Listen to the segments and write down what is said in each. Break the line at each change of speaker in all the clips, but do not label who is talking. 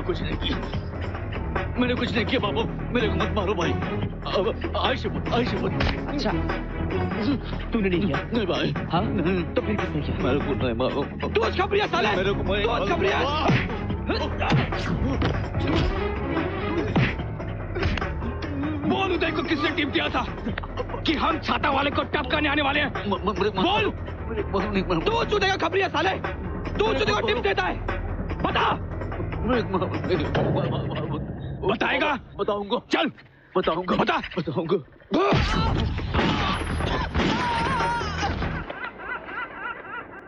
कुछ नहीं किया, मैंने कुछ नहीं किया बाबू, मेरे को मत मारो भाई। आयशा
अच्छा तूने नहीं किया?
नहीं भाई।
हाँ तो फिर किसने किया?
मेरे को नहीं मारो।
तू आज खबरिया साले,
मेरे को
तू आज खबरिया। बोल उदय को किसने टिप दिया था कि हम छाता वाले को टपकाने आने वाले हैं? बोल। तू चुदेगा खबरिया साले, तू चुदेगा टिप देता है, बता। बताएगा?
बताऊंगा।
चल
बताऊंगा।
बताऊंगा।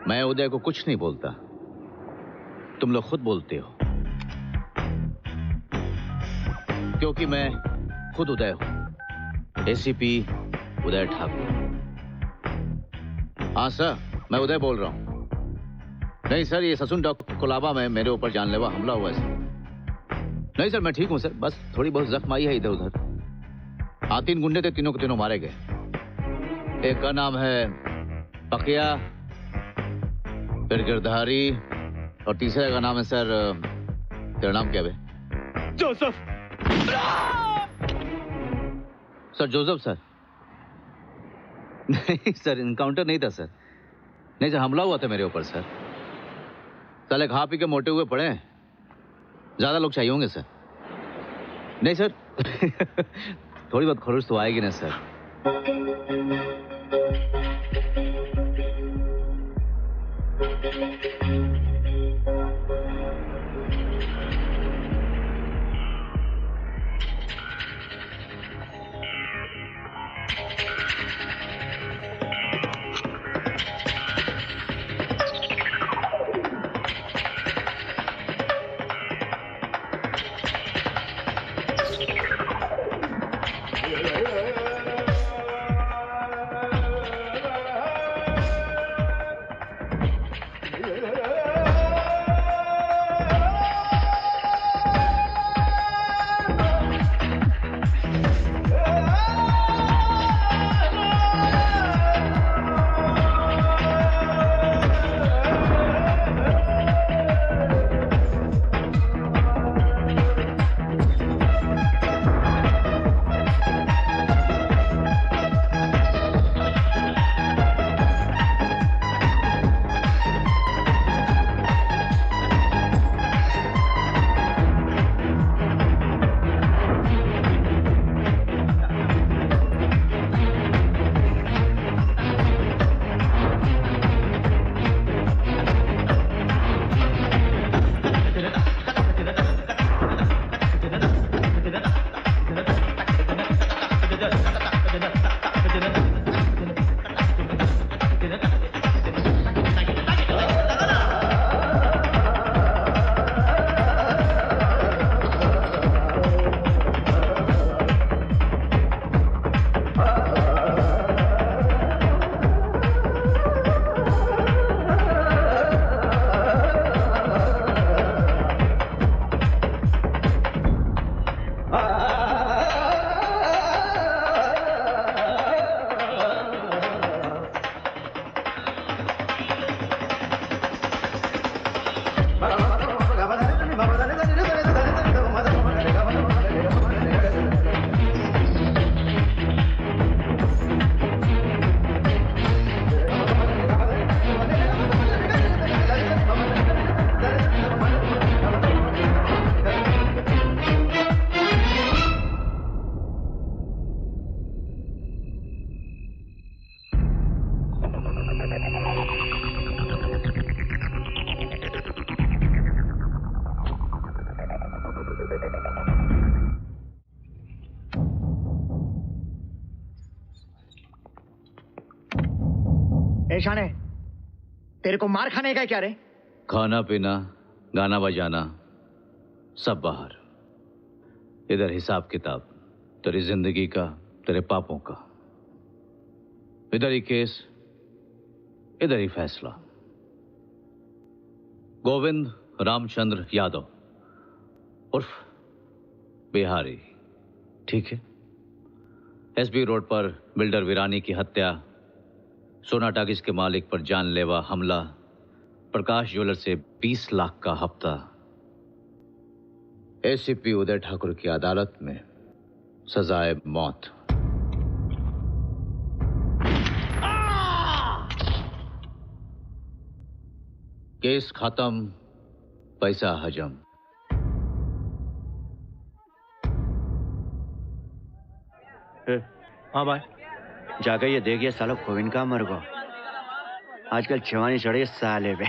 मैं उदय को कुछ नहीं बोलता, तुम लोग खुद बोलते हो, क्योंकि मैं खुद उदय हूं, एसीपी उदय ठाकुर। हाँ सर, मैं उदय बोल रहा हूं। नहीं सर, ये ससुन डॉक्टर कोलाबा में मेरे ऊपर जानलेवा हमला हुआ है सर। नहीं सर, मैं ठीक हूं सर, बस थोड़ी बहुत जख्म आई है इधर उधर। हाँ 3 गुंडे थे, तीनों के तीनों मारे गए। एक का नाम है पकिया, फिर गिरधारी, और तीसरे का नाम है सर, तेरा नाम क्या है?
जोसेफ।
Sir Joseph sir? नहीं सर, इनकाउंटर नहीं था सर। नहीं सर, हमला हुआ था मेरे ऊपर सर। साले खा पी के मोटे हुए पड़े हैं, ज्यादा लोग चाहिए होंगे सर। नहीं सर थोड़ी बहुत खरोच तो आएगी ना सर।
शाने, तेरे को मार खाने का क्या रे?
खाना पीना, गाना बजाना सब बाहर। इधर हिसाब किताब, तेरी जिंदगी का, तेरे पापों का। इधर ही केस, इधर ही फैसला। गोविंद रामचंद्र यादव उर्फ बिहारी, ठीक है? एसबी रोड पर बिल्डर वीरानी की हत्या, सोना टाकिस के मालिक पर जानलेवा हमला, प्रकाश ज्वेलर से 20 लाख का हफ्ता, एसीपी उदय ठाकुर की अदालत में सजाए मौत। केस खत्म, पैसा हजम।
हाँ भाई, जाकर ये देखिए साला खोविन का मर गो। आजकल जवानी चढ़ी साले पे।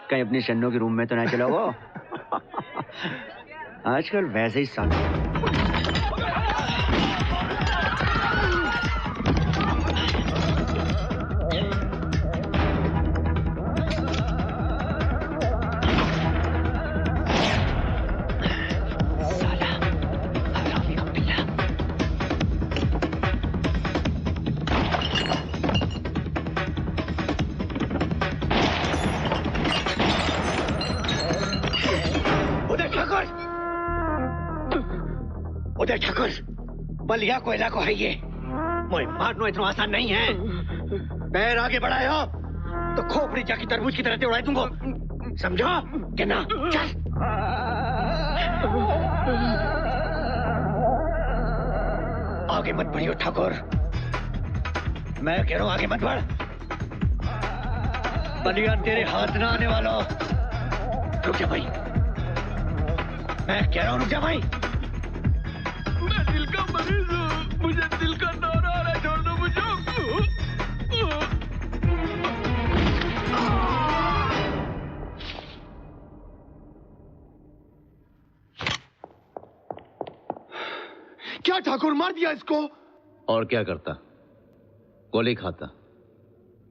कहीं अपनी शन्नों के रूम में तो नहीं चला वो। आजकल वैसे ही साले।
उदय ठाकुर, बलिया को इलाको है ये। मोए मारना इतना आसान नहीं है। पैर आगे बढ़ाए हो तो खोपड़ी जाकी तरबूज की तरह उड़ाई दूंगा, समझो कि ना? चल। आगे मत बढ़ियो ठाकुर, मैं कह रहा हूं आगे मत बढ़। बलिया तेरे हाथ ना आने वाला। रुक जा भाई, मैं कह रहा हूं रुक जा भाई।
मैं दिल का मरीज हूँ, मुझे दिल का दौरा आ रहा है, छोड़ दो मुझे।
क्या ठाकुर मार दिया इसको?
और क्या करता? गोली खाता,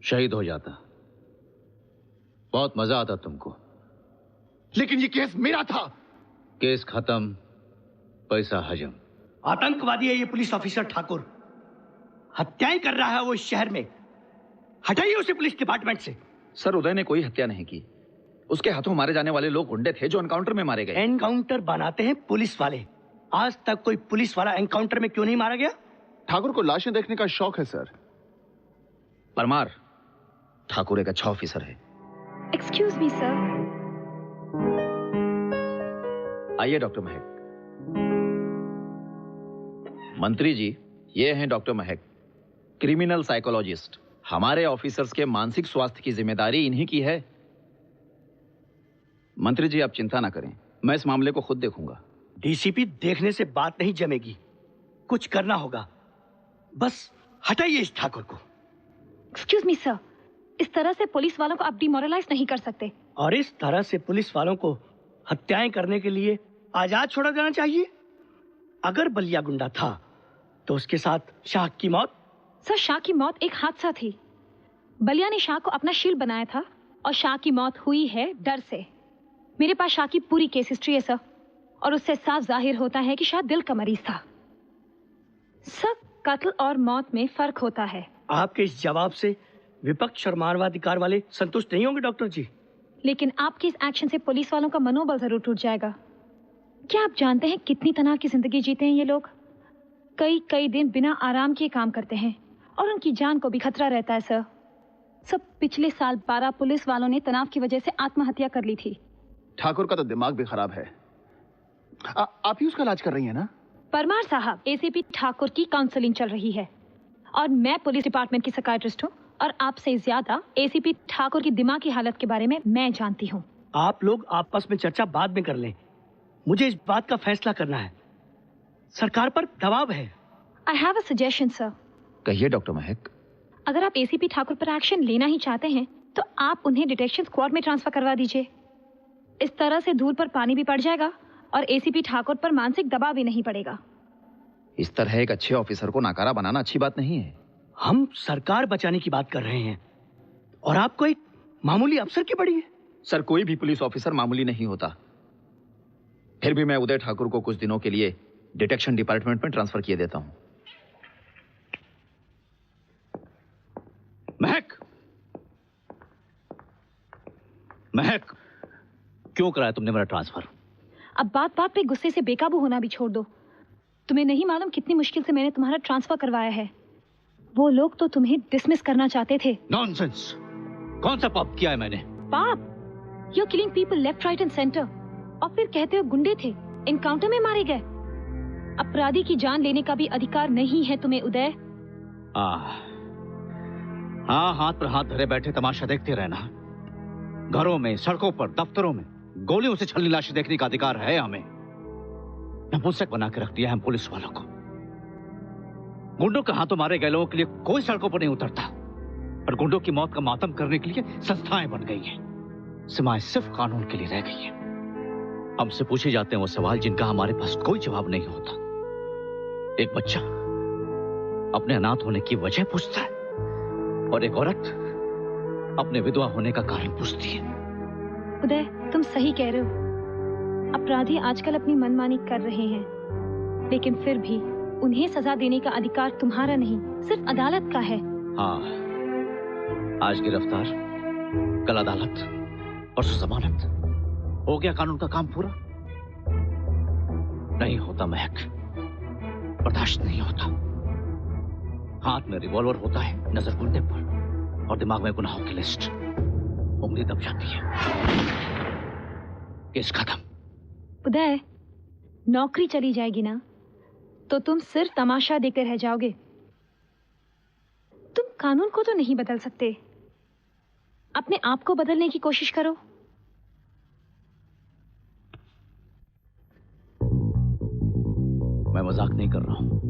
शहीद हो जाता। बहुत मजा आता तुमको।
लेकिन ये केस मेरा था।
केस खत्म, पैसा हजम।
आतंकवादी है ये पुलिस ऑफिसर ठाकुर, हत्याएं कर रहा है वो इस शहर में। हटाइए उसे पुलिस डिपार्टमेंट से।
सर, उदय ने कोई हत्या नहीं की। उसके हाथों मारे जाने वाले लोग गुंडे थे जो एनकाउंटर में मारे गए।
एनकाउंटर बनाते हैं पुलिस वाले। आज तक कोई पुलिस वाला एनकाउंटर में क्यों नहीं मारा गया?
ठाकुर को लाशें देखने का शौक है सर।
परमार, ठाकुर एक अच्छा ऑफिसर है।
Excuse me sir.
आइए डॉक्टर महक। मंत्री जी, ये हैं डॉक्टर महक, क्रिमिनल साइकोलॉजिस्ट। हमारे ऑफिसर्स के मानसिक स्वास्थ्य की जिम्मेदारी इन्हीं की है। मंत्री जी, आप चिंता ना करें, मैं इस मामले को खुद देखूंगा।
डीसीपी देखने से बात नहीं जमेगी, कुछ करना होगा। बस हटाइए इस ठाकुर को।
एक्सक्यूज मी सर, इस तरह से पुलिस वालों को आप डिमोरलाइज नहीं कर सकते।
और इस तरह से पुलिस वालों को हत्याएं करने के लिए आजाद छोड़ा जाना चाहिए। अगर बलिया गुंडा था तो उसके साथ शाह की मौत।
सर, शाह की मौत एक हादसा थी। बलिया ने शाह को अपना शील्ड बनाया था और शाह की मौत हुई है डर से। मेरे पास शाह की पूरी केस हिस्ट्री है सर, और उससे साफ जाहिर होता है कि शाह दिल का मरीज था। सर, कत्ल और मौत में फर्क होता है।
आपके इस जवाब से विपक्ष और मानवाधिकार वाले संतुष्ट नहीं होंगे डॉक्टर जी।
लेकिन आपके इस एक्शन से पुलिस वालों का मनोबल जरूर टूट जाएगा। क्या आप जानते हैं कितनी तनाव की जिंदगी जीते हैं ये लोग? कई दिन बिना आराम के काम करते हैं और उनकी जान को भी खतरा रहता है सर। सब पिछले साल 12 पुलिस वालों ने तनाव की वजह से आत्महत्या कर ली थी।
ठाकुर का तो दिमाग भी खराब है। आप ही उसका इलाज कर रही हैं ना?
परमार साहब, एसीपी ठाकुर की काउंसलिंग चल रही है और मैं पुलिस डिपार्टमेंट की साइकियाट्रिस्ट हूँ और आपसे ज्यादा एसीपी ठाकुर की दिमागी हालत के बारे में मैं जानती हूँ।
आप लोग आपस में चर्चा बाद में कर लें, मुझे इस बात का फैसला करना है। सरकार पर दबाव है।
आई हैव अ सजेशन सर।
कहिए डॉक्टर महक।
अगर आप एसीपी ठाकुर पर एक्शन लेना ही चाहते हैं तो आप उन्हें डिटेक्शन स्क्वाड में ट्रांसफर करवा दीजिए। इस तरह से दूर पर पानी भी पड़ जाएगा और एसीपी ठाकुर पर मानसिक दबाव भी नहीं पड़ेगा।
इस तरह एक अच्छे ऑफिसर को नाकारा बनाना अच्छी बात नहीं है।
हम सरकार बचाने की बात कर रहे हैं और आपको एक मामूली अफसर की पड़ी है।
सर, कोई भी पुलिस ऑफिसर मामूली नहीं होता। फिर भी मैं उदय ठाकुर को कुछ दिनों के लिए डिटेक्शन डिपार्टमेंट में ट्रांसफर किए देता हूं।
महक, महक, क्यों कराया तुमने मेरा ट्रांसफर?
अब बात बात पे गुस्से से बेकाबू होना भी छोड़ दो। तुम्हें नहीं मालूम कितनी मुश्किल से मैंने तुम्हारा ट्रांसफर करवाया है। वो लोग तो तुम्हें डिसमिस करना चाहते थे।
नॉनसेंस! कौन सा पाप किया है मैंने?
पाप? You killing people left right and centre और फिर कहते हो गुंडे थे। एनकाउंटर में मारे गए। अपराधी की जान लेने का भी अधिकार नहीं है तुम्हें उदय।
हाँ, हाथ पर हाथ धरे बैठे तमाशा देखते रहना। घरों में, सड़कों पर, दफ्तरों में गोलियों से छलनी लाशें देखने का अधिकार है हमें। नपुंसक बना के रख दिया है हम पुलिस वालों को। गुंडों के हाथों मारे गए लोगों के लिए कोई सड़कों पर नहीं उतरता, पर गुंडों की मौत का मातम करने के लिए संस्थाएं बन गई हैं। सीमाएं सिर्फ कानून के लिए रह गई हैं। हमसे पूछे जाते हैं वो सवाल जिनका हमारे पास कोई जवाब नहीं होता। एक बच्चा अपने अनाथ होने की वजह पूछता है और एक औरत अपने विधवा होने का कारण पूछती है।
उदय, तुम सही कह रहे हो। अपराधी आजकल अपनी मनमानी कर रहे हैं, लेकिन फिर भी उन्हें सजा देने का अधिकार तुम्हारा नहीं, सिर्फ अदालत का है।
हाँ, आज गिरफ्तार, कल अदालत, परसों जमानत। हो गया कानून का काम पूरा? नहीं होता महक, बर्दाश्त नहीं होता। हाथ में रिवॉल्वर होता है, नजर कुंडे पर, और दिमाग में गुनाहों की लिस्ट। उंगली दब जाती है, केस खत्म।
उदय, नौकरी चली जाएगी ना तो तुम सिर्फ तमाशा देकर रह जाओगे। तुम कानून को तो नहीं बदल सकते, अपने आप को बदलने की कोशिश करो।
मैं मजाक नहीं कर रहा हूं।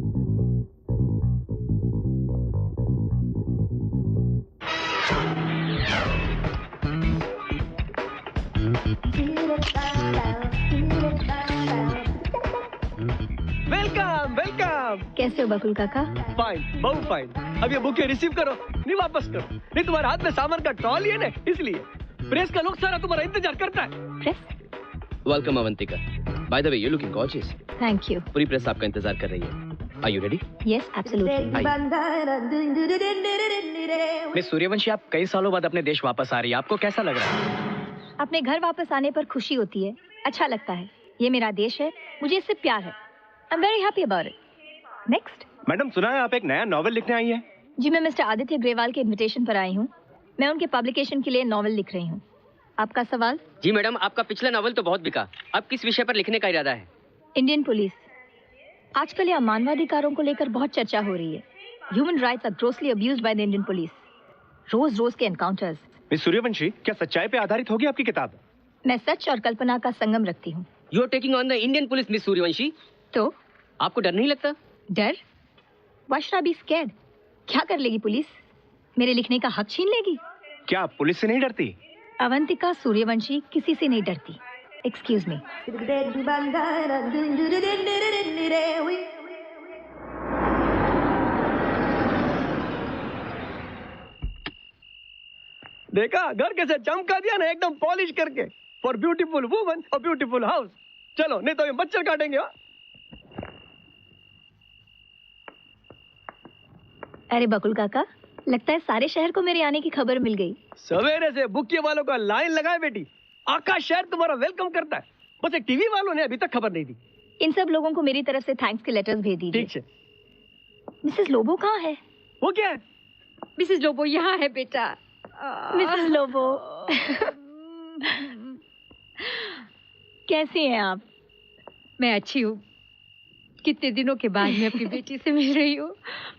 Welcome welcome.
कैसे हो बकुल काका?
फाइन, बहुत फाइन। अब ये बुके रिसीव करो, नहीं वापस करो। नहीं, तुम्हारे हाथ में सामान का ट्रॉली है ना, इसलिए प्रेस का लोग सारा तुम्हारा इंतजार करता है।
Press?
Welcome Avantika. By the way, you looking gorgeous.
Thank you.
पूरी प्रेस आपका इंतजार कर रही है। Are you ready?
Yes, absolutely.
Miss Suryavanshi, आप कई सालों बाद अपने देश वापस आ रही है, आपको कैसा लग रहा है?
अपने घर वापस आने पर खुशी होती है, अच्छा लगता है। ये मेरा देश है, मुझे इससे प्यार है। I am very happy about it. Next.
Madam, सुना है आप एक नया नॉवेल लिखने आई हैं?
जी, मैं मिस्टर आदित्य ग्रेवाल के इनविटेशन पर आई हूँ। मैं उनके पब्लिकेशन के लिए नॉवेल लिख रही हूँ। आपका सवाल?
जी मैडम, आपका पिछला नॉवल तो बहुत बिका, अब किस विषय पर लिखने का इरादा है?
Indian police. आजकल यहाँ मानवाधिकारों को लेकर बहुत चर्चा हो रही है। Human rights are grossly abused by the Indian police. रोज रोज के एनकाउंटर्स।
मिस सूर्यवंशी, क्या सच्चाई पे आधारित होगी आपकी किताब?
मैं सच और कल्पना का संगम रखती हूँ।
You are taking on the Indian police, miss Suryavanshi.
तो
आपको डर नहीं लगता?
डर? Why should I be scared? क्या कर लेगी पुलिस? मेरे लिखने का हक छीन लेगी?
क्या आप पुलिस से नहीं डरती?
अवंतिका सूर्यवंशी किसी से नहीं डरती। Excuse me.
देखा, घर कैसे चमका दिया ना, एकदम पॉलिश करके। फॉर ब्यूटीफुल वुमन और ब्यूटीफुल हाउस। चलो, नहीं तो ये मच्छर काटेंगे। हाँ?
अरे बकुल काका, लगता है सारे शहर को मेरे आने की खबर मिल गई।
सवेरे से बुकिए वालों का लाइन लगाए बेटी। आकाश शहर तुम्हारा वेलकम करता है। बस एक टीवी वालों ने अभी तक खबर नहीं दी।
इन सब लोगों को मेरी तरफ से थैंक्स के लेटर्स भेज दीजिए।
ठीक है।
मिसेस लोबो कहाँ है?
वो क्या है?
मिसेस लोबो यहाँ है बेटा। मिसेस लोबो। कैसी हैं आप?
मैं अच्छी हूँ। कितने दिनों के बाद मैं अपनी बेटी से मिल रही हूँ।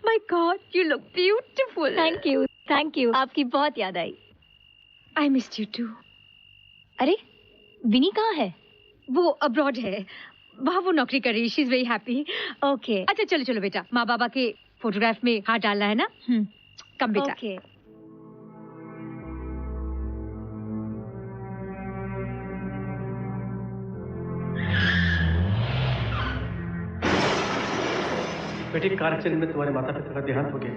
My god, you look beautiful.
Thank you, thank you. आपकी बहुत याद आई।
I missed you too.
अरे, विनी कहाँ है?
वो अब्रॉड है, वहाँ वो नौकरी कर रही है। She is very happy.
Okay.
अच्छा चलो चलो बेटा, माँ बाबा के फोटोग्राफ में हाथ डालना है ना। कम बेटा।
ओके।
बेटी, कार एक्सीडेंट में तुम्हारे माता पिता का देहांत हो गया।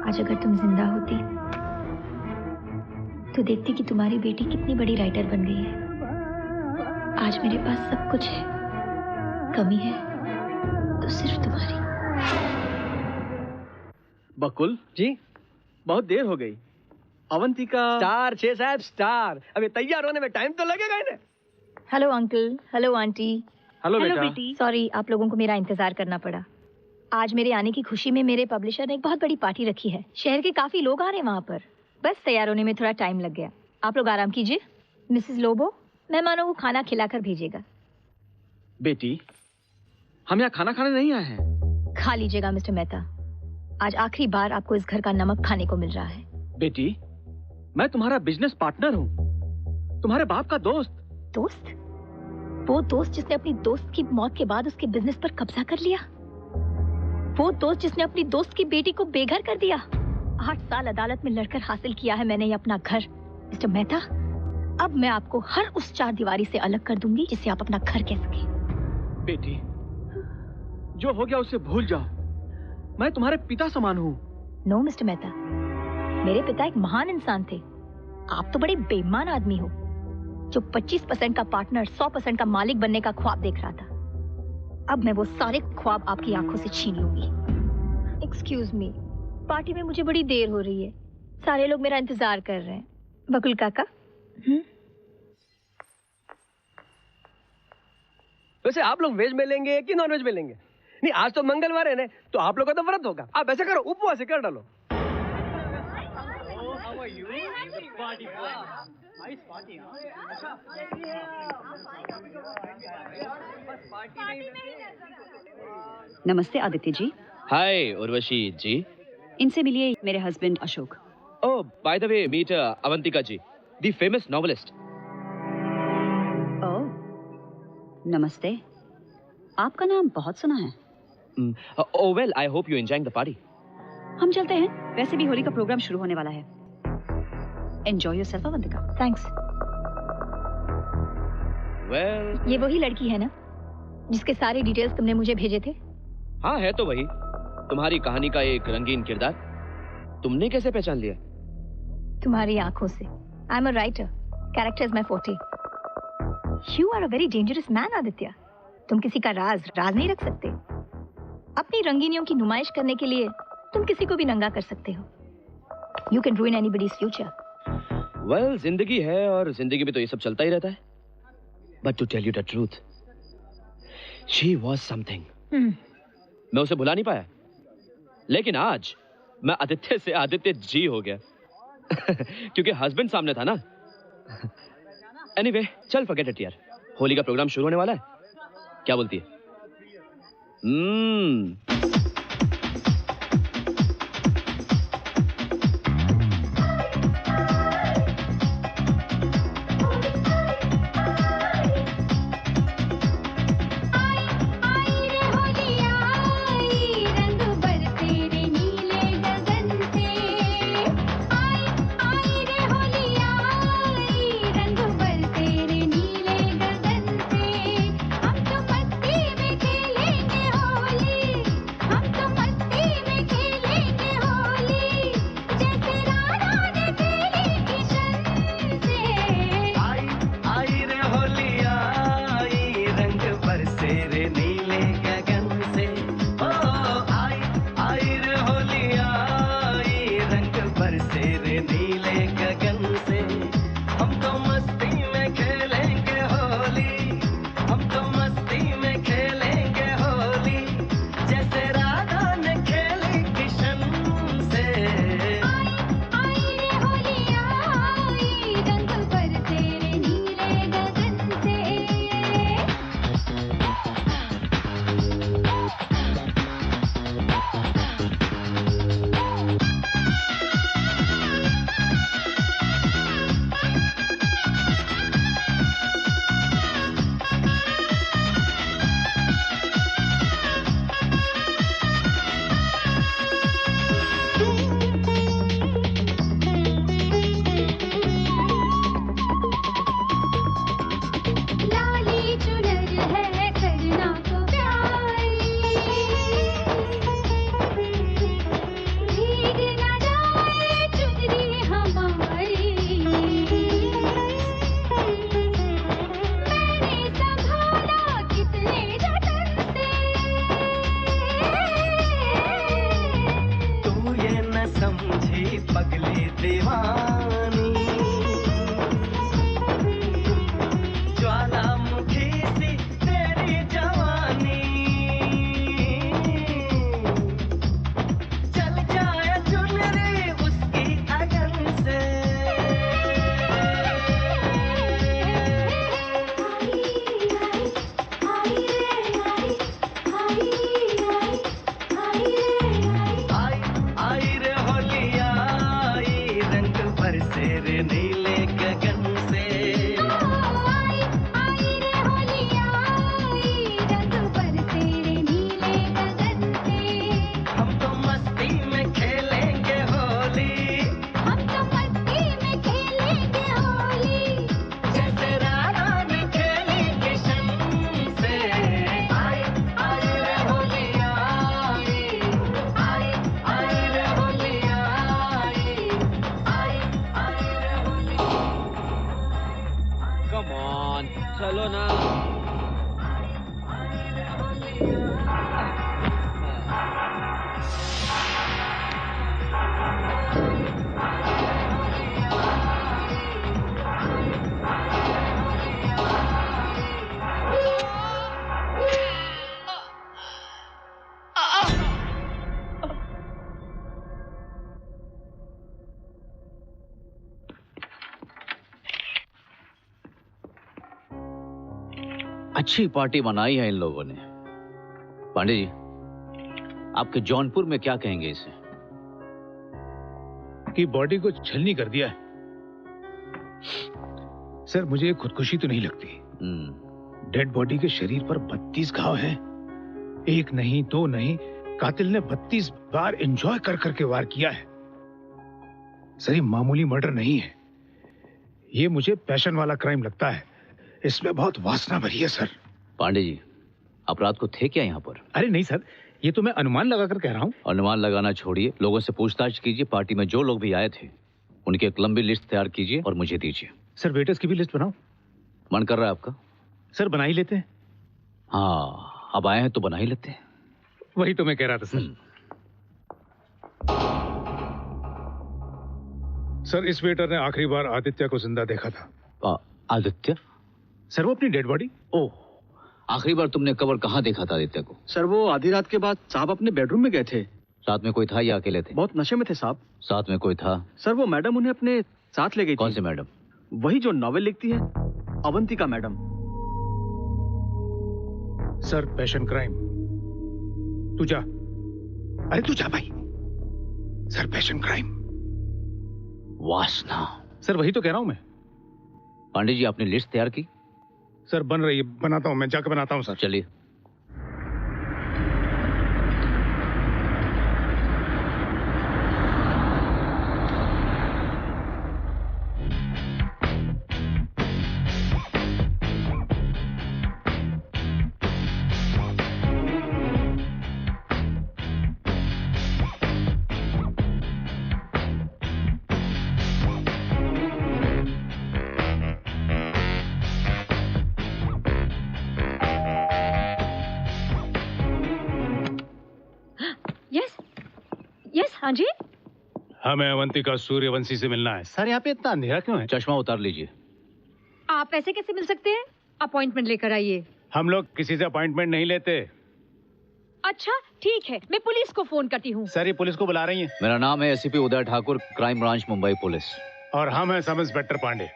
आज अगर तुम जिंदा होती तो देखती कि तुम्हारी बेटी कितनी बड़ी राइटर बन गई है। आज मेरे पास सब कुछ है, कमी है तो सिर्फ तुम्हारी।
बकुल जी, बहुत देर हो गई। अवंतिका
स्टार छे साहब स्टार, अभी तैयार होने में टाइम तो लगेगा इन्हें।
Hello uncle, hello aunty.
Hello बेटा।
बेटी। सॉरी आप लोगों को मेरा इंतजार करना पड़ा। आज मेरे आने की खुशी में मेरे पब्लिशर ने एक बहुत बड़ी पार्टी रखी है। शहर के काफी लोग आ रहे हैं वहाँ पर। बस तैयार होने में थोड़ा टाइम लग गया। आप लोग आराम कीजिए। मिसेस लोबो मेहमानों को खाना खिलाकर भेजेगा।
बेटी, हम यहाँ खाना खाने नहीं आए हैं।
खा लीजिएगा मिस्टर मेहता। आज आखिरी बार आपको इस घर का नमक खाने को मिल रहा है।
बेटी, मैं तुम्हारा बिजनेस पार्टनर हूँ, तुम्हारे बाप का दोस्त।
दोस्त? वो दोस्त जिसने अपनी दोस्त की मौत के बाद उसके बिजनेस पर कब्जा कर लिया? वो दोस्त जिसने अपनी दोस्त की बेटी को बेघर कर दिया? 8 साल अदालत में लड़कर हासिल किया है मैंने ये अपना घर। मिस्टर मेहता, अब मैं आपको हर उस 4 दीवारी से अलग कर दूंगी जिसे आप अपना घर कह सके।
बेटी, जो हो गया उसे भूल जाओ। मैं तुम्हारे पिता समान हूँ।
नो मिस्टर मेहता, मेरे पिता एक महान इंसान थे। आप तो बड़े बेईमान आदमी हो जो 25% का पार्टनर 100% का मालिक बनने का ख्वाब देख रहा था। अब मैं वो सारे ख्वाब आपकी आंखों से छीन लूंगी। एक्सक्यूज मी, पार्टी में मुझे बड़ी देर हो रही है। सारे लोग मेरा इंतजार कर रहे हैं। बकुल काका।
वैसे आप लोग वेज में लेंगे कि नॉन वेज में लेंगे? नहीं, आज तो मंगलवार है ना, तो आप लोग का तो व्रत होगा। आप ऐसा करो, उपवास कर डालो।
नमस्ते आदित्य जी।
हाय उर्वशी जी।
इनसे मिलिए, मेरे husband Ashok.
Oh, by the way, meet Avantika ji, the famous novelist.
Oh, नमस्ते। आपका नाम बहुत सुना है।
Oh well, I hope you enjoying the party.
हम चलते हैं, वैसे भी होली का प्रोग्राम शुरू होने वाला है। Enjoy yourself Avantika.
Thanks.
Well,
ये वही लड़की है ना जिसके सारे डिटेल्स तुमने मुझे भेजे थे?
हाँ, है तो वही। तुम्हारी कहानी का एक रंगीन किरदार। तुमने कैसे पहचान लिया?
तुम्हारी आंखों से। I am a writer, character is my forte. You are a very dangerous man Aditya. तुम किसी का राज नहीं रख सकते। अपनी रंगीनियों की नुमाइश करने के लिए तुम किसी को भी नंगा कर सकते हो। You can रूइन anybody's future.
Well, जिंदगी है और जिंदगी में तो ये सब चलता ही रहता है। But to tell you the truth, she was something. मैं उसे भुला नहीं पाया, लेकिन आज मैं आदित्य से आदित्य जी हो गया क्योंकि हस्बैंड सामने था ना। एनीवे, चल फॉरगेट इट यार। होली का प्रोग्राम शुरू होने वाला है, क्या बोलती है? चलो ना।
अच्छी पार्टी मनाई है इन लोगों ने। पांडे जी, आपके जौनपुर में क्या कहेंगे इसे?
कि बॉडी को छलनी कर दिया है। सर मुझे खुदकुशी तो नहीं लगती। डेड बॉडी के शरीर पर 32 घाव हैं। एक नहीं, दो नहीं, कातिल ने 32 बार एंजॉय कर करके वार किया है। सर ये मामूली मर्डर नहीं है, ये मुझे पैशन वाला क्राइम लगता है। इसमें बहुत वासना भरी है सर।
पांडे जी, अपराध को थे क्या यहाँ पर?
अरे नहीं सर, ये तो मैं अनुमान लगाकर कह रहा हूँ।
अनुमान लगाना छोड़िए, लोगों से पूछताछ कीजिए। पार्टी में जो लोग भी आए थे उनकी एक लंबी लिस्ट तैयार कीजिए और मुझे दीजिए।
सर वेटर्स की भी लिस्ट बनाओ।
मन कर रहा है आपका?
सर बना ही लेते हैं।
हाँ, अब आए हैं तो बना ही लेते हैं।
वही तो मैं कह रहा था सर। सर इस वेटर ने आखिरी बार आदित्य को जिंदा देखा था।
आदित्य?
सर वो अपनी डेड बॉडी।
ओह, आखिरी बार तुमने कबर कहाँ देखा था आदित्य को?
सर वो आधी रात के बाद साहब अपने बेडरूम में गए थे।
साथ में कोई था या अकेले थे?
बहुत नशे में थे साहब।
साथ में कोई था?
सर वो मैडम उन्हें अपने साथ ले गई।
कौन सी मैडम?
वही जो नॉवेल लिखती है, Avantika madam.
Sir passion crime. तू जा, अरे तू जा भाई। Sir passion crime.
वासना।
सर वही तो कह रहा हूं मैं।
पांडे जी, आपने लिस्ट तैयार की?
सर बन रही है, बनाता हूं मैं, जाकर बनाता हूं सर।
चलिए।
हाँ जी।
हमें अवंतिका सूर्यवंशी से मिलना है। सर यहाँ पे इतना अंधेरा क्यों है?
चश्मा उतार लीजिए।
आप ऐसे कैसे मिल सकते हैं? अपॉइंटमेंट लेकर आइए।
हम लोग किसी से अपॉइंटमेंट नहीं लेते।
अच्छा ठीक है, मैं पुलिस को फोन करती हूँ।
सर ये पुलिस को बुला रही हैं।
मेरा नाम है ACP Uday Thakur, crime branch Mumbai police.
और हम हैं सब इंस्पेक्टर पांडे।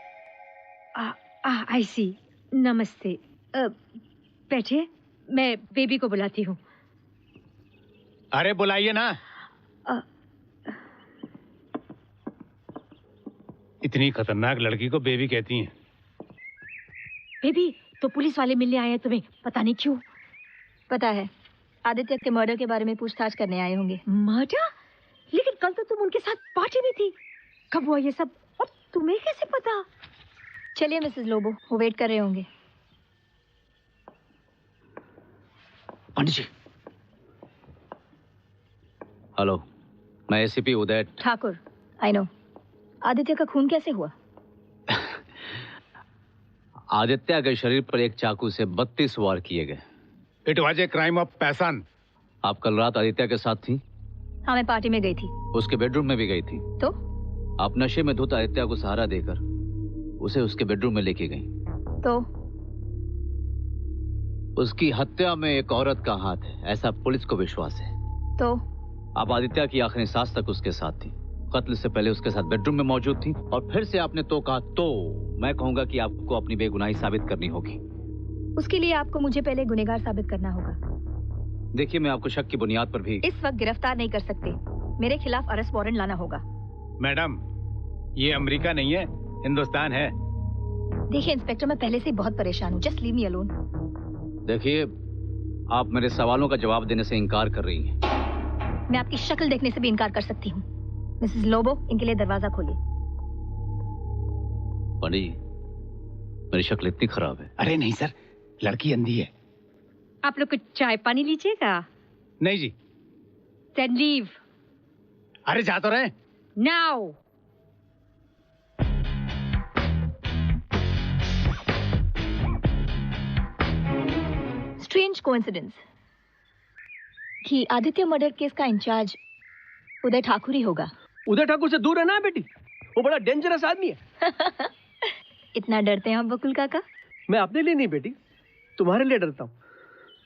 आई सी। नमस्ते। बैठिए, मैं बेबी को बुलाती हूँ।
अरे बुलाइए ना। इतनी खतरनाक लड़की को बेबी कहती हैं।
बेबी, तो पुलिस वाले मिलने आए हैं तुम्हें, पता नहीं क्यों।
पता है, आदित्य के मर्डर के बारे में पूछताछ करने आए होंगे।
मर्डर? लेकिन कल तो तुम उनके साथ पार्टी में थी। कब हुआ ये सब और तुम्हें कैसे पता?
चलिए मिसेस लोबो, वो वेट कर रहे होंगे।
पंडित जी। हेलो, मैं ACP Uday
Thakur. I know. Aditya का खून कैसे हुआ?
आदित्य के शरीर पर एक चाकू से 32 वार किए गए।
It was a crime of passion.
आप कल रात आदित्य के साथ थी?
हाँ, मैं पार्टी में गई थी।
उसके बेडरूम में भी गई थी?
तो?
आप नशे में धुत आदित्य को सहारा देकर उसे उसके बेडरूम में लेके गई।
तो?
उसकी हत्या में एक औरत का हाथ है, ऐसा पुलिस को विश्वास है।
तो?
आप आदित्य की आखिरी सांस तक उसके साथ थी, कत्ल से पहले उसके साथ बेडरूम में मौजूद थी, और फिर से आपने तो कहा तो मैं कहूंगा कि आपको अपनी बेगुनाही साबित करनी होगी।
उसके लिए आपको मुझे पहले गुनहगार साबित करना होगा।
देखिए, मैं आपको शक की बुनियाद पर भी
इस वक्त गिरफ्तार नहीं कर सकते। मेरे खिलाफ अरेस्ट वारंट लाना होगा।
मैडम, ये अमेरिका नहीं है, हिंदुस्तान है।
देखिए इंस्पेक्टर, मैं पहले से ही बहुत परेशान हूँ। Just leave me alone.
देखिए, आप मेरे सवालों का जवाब देने से इनकार कर रही हैं।
मैं आपकी शक्ल देखने से भी इनकार कर सकती हूँ। मिसेस लोबो, इनके लिए दरवाजा खोलिए।
पंडित जी, मेरी शक्ल इतनी खराब है?
अरे नहीं सर, लड़की अंधी है।
आप लोग कुछ चाय पानी लीजिएगा?
नहीं जी।
Then leave.
अरे जा तो रहे।
Now.
स्ट्रेंज कोइंसिडेंस कि आदित्य मर्डर केस का इंचार्ज उदय ठाकुर ही होगा।
उदय ठाकुर से दूर रहना है बेटी, वो बड़ा डेंजरस आदमी है।
इतना डरते हैं आप बकुल काका?
मैं अपने लिए नहीं बेटी, तुम्हारे लिए डरता हूँ।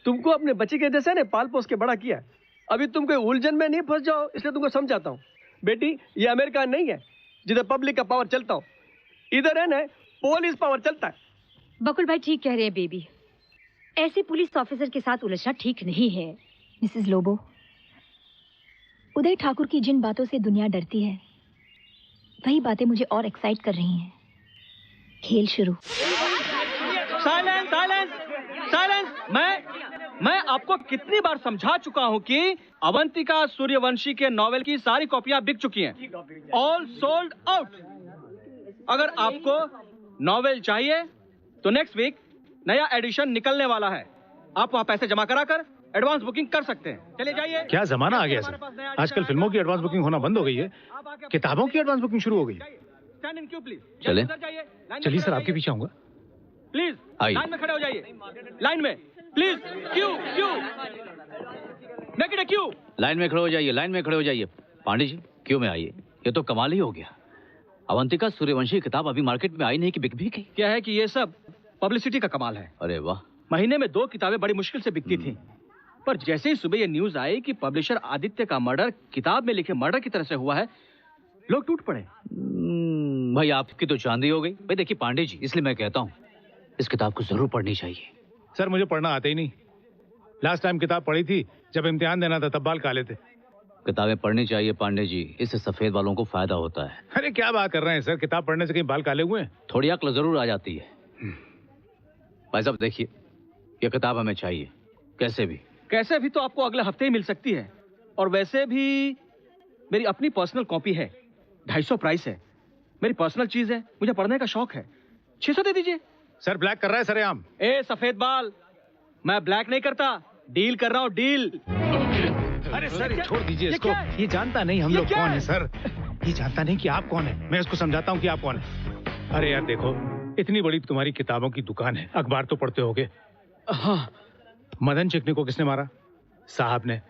तुमको अपने बच्चे के जैसे ने पाल पोस के बड़ा किया है। अभी तुम कोई उलझन में नहीं फंस जाओ, इसलिए तुमको समझाता हूँ। बेटी, ये अमेरिका नहीं है जिधर पब्लिक का पावर चलता हो। इधर है ना पुलिस पावर चलता है।
बकुल भाई ठीक कह रहे हैं बेबी, ऐसे पुलिस ऑफिसर के साथ उलझना ठीक नहीं है।
मिसेस लोबो, उदय ठाकुर की जिन बातों से दुनिया डरती है वही बातें मुझे और एक्साइट कर रही हैं। खेल शुरू।
Silence silence silence. मैं आपको कितनी बार समझा चुका हूं कि अवंतिका सूर्यवंशी के नॉवेल की सारी कॉपियां बिक चुकी हैं, ऑल सोल्ड आउट। अगर आपको नॉवेल चाहिए तो नेक्स्ट वीक नया एडिशन निकलने वाला है। आप वहां पैसे जमा कराकर एडवांस बुकिंग कर सकते हैं। चले जाइए।
क्या जमाना आ गया सर, आजकल फिल्मों की एडवांस बुकिंग होना बंद हो गई है, किताबों की एडवांस बुकिंग शुरू हो गई।
चले
चलिए सर, आपके पीछे आऊंगा।
प्लीज लाइन में खड़े हो जाइए, लाइन में प्लीज। क्यों make it a Q.
Line में खड़े हो जाइए, लाइन में खड़े हो जाइए। पांडे जी क्यों में आइए, ये तो कमाल ही हो गया। अवंतिका सूर्यवंशी की किताब अभी मार्केट में आई नहीं कि बिक भी गई।
क्या है कि ये सब पब्लिसिटी का कमाल है।
अरे वाह।
महीने में 2 किताबें बड़ी मुश्किल से बिकती थी, पर जैसे ही सुबह ये न्यूज आई कि पब्लिशर आदित्य का मर्डर किताब में लिखे मर्डर की तरह से हुआ है, लोग टूट पड़े।
भाई आपकी तो चांदी हो गई। भाई देखिए पांडे जी, इसलिए मैं कहता हूँ इस किताब को जरूर पढ़नी चाहिए।
सर मुझे पढ़ना आता ही नहीं। लास्ट टाइम किताब पढ़ी थी जब इम्तिहान देना था, तब बाल काले थे।
किताबें पढ़नी चाहिए पांडे जी, इससे सफेद वालों को फायदा होता है।
अरे क्या बात कर रहे हैं सर, किताब पढ़ने से कहीं बाल काले हुए हैं?
थोड़ी अक्ल जरूर आ जाती है। भाई साहब देखिए, ये किताब हमें चाहिए कैसे भी तो आपको अगले हफ्ते ही मिल सकती है। और वैसे भी मेरी अपनी पर्सनल कॉपी है, 250 प्राइस है। मेरी पर्सनल चीज है, मुझे पढ़ने का शौक है। 600 दे दीजिए।
सर ब्लैक कर रहा है सरेआम।
ए सफेद बाल, मैं ब्लैक नहीं करता, डील कर रहा हूँ, डील।
अरे सर छोड़ दीजिए इसको, ये जानता नहीं हम लोग कौन है सर। ये जानता नहीं कि आप कौन है। मैं इसको समझाता हूँ कि आप कौन है। अरे यार देखो, इतनी बड़ी तुम्हारी किताबों की दुकान है, अखबार तो पढ़ते होगे। हाँ। मदन चिकनी को किसने मारा? साहब ने।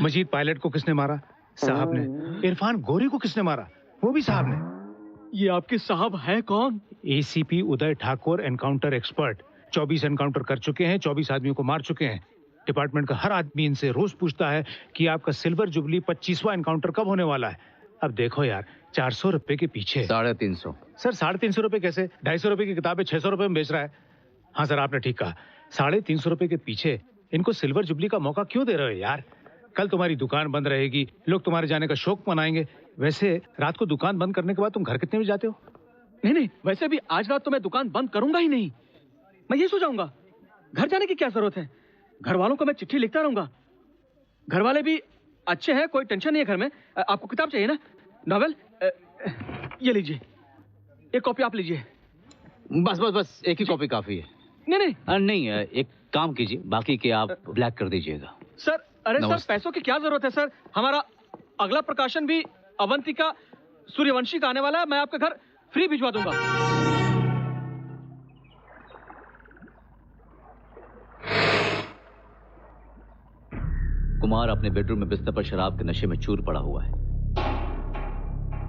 मजीद पायलट को किसने मारा? साहब ने। इरफान गोरी को किसने मारा? वो भी साहब ने।
ये आपके साहब है कौन?
ACP Uday Thakur, encounter expert. 24 encounter कर चुके हैं, 24 आदमियों को मार चुके हैं। डिपार्टमेंट का हर आदमी इनसे रोज पूछता है कि आपका सिल्वर जुबली 25वां एनकाउंटर कब होने वाला है। अब देखो यार, 400 रुपए के पीछे
350।
सर 350 रुपए कैसे? 250 रुपए की किताबें 600 रुपए में बेच रहा है। हाँ सर आपने ठीक कहा, 350 रुपए के पीछे इनको सिल्वर जुबली का मौका क्यों दे रहे हो यार? कल तुम्हारी दुकान बंद रहेगी, लोग तुम्हारे जाने का शौक मनाएंगे। वैसे रात को दुकान बंद करने के बाद तुम घर कितने बजे जाते हो?
नहीं, वैसे भी आज रात तो मैं दुकान बंद करूंगा ही नहीं। मैं ये सो जाऊंगा। घर जाने की क्या जरूरत है? घर वालों को मैं चिट्ठी लिखता रहूंगा। घर वाले भी अच्छे हैं, कोई टेंशन नहीं है घर में। आपको किताब चाहिए ना, नॉवेल? ये लीजिए, एक कॉपी आप लीजिए।
बस एक ही कॉपी काफी है। नहीं, एक काम कीजिए, बाकी के आप ब्लैक कर दीजिएगा।
सर अरे सर, पैसों की क्या जरूरत है सर? हमारा अगला प्रकाशन भी अवंतिका सूर्यवंशी का आने वाला है। मैं आपके घर फ्री भिजवा दूंगा।
कुमार अपने बेडरूम में बिस्तर पर शराब के नशे में चूर पड़ा हुआ है।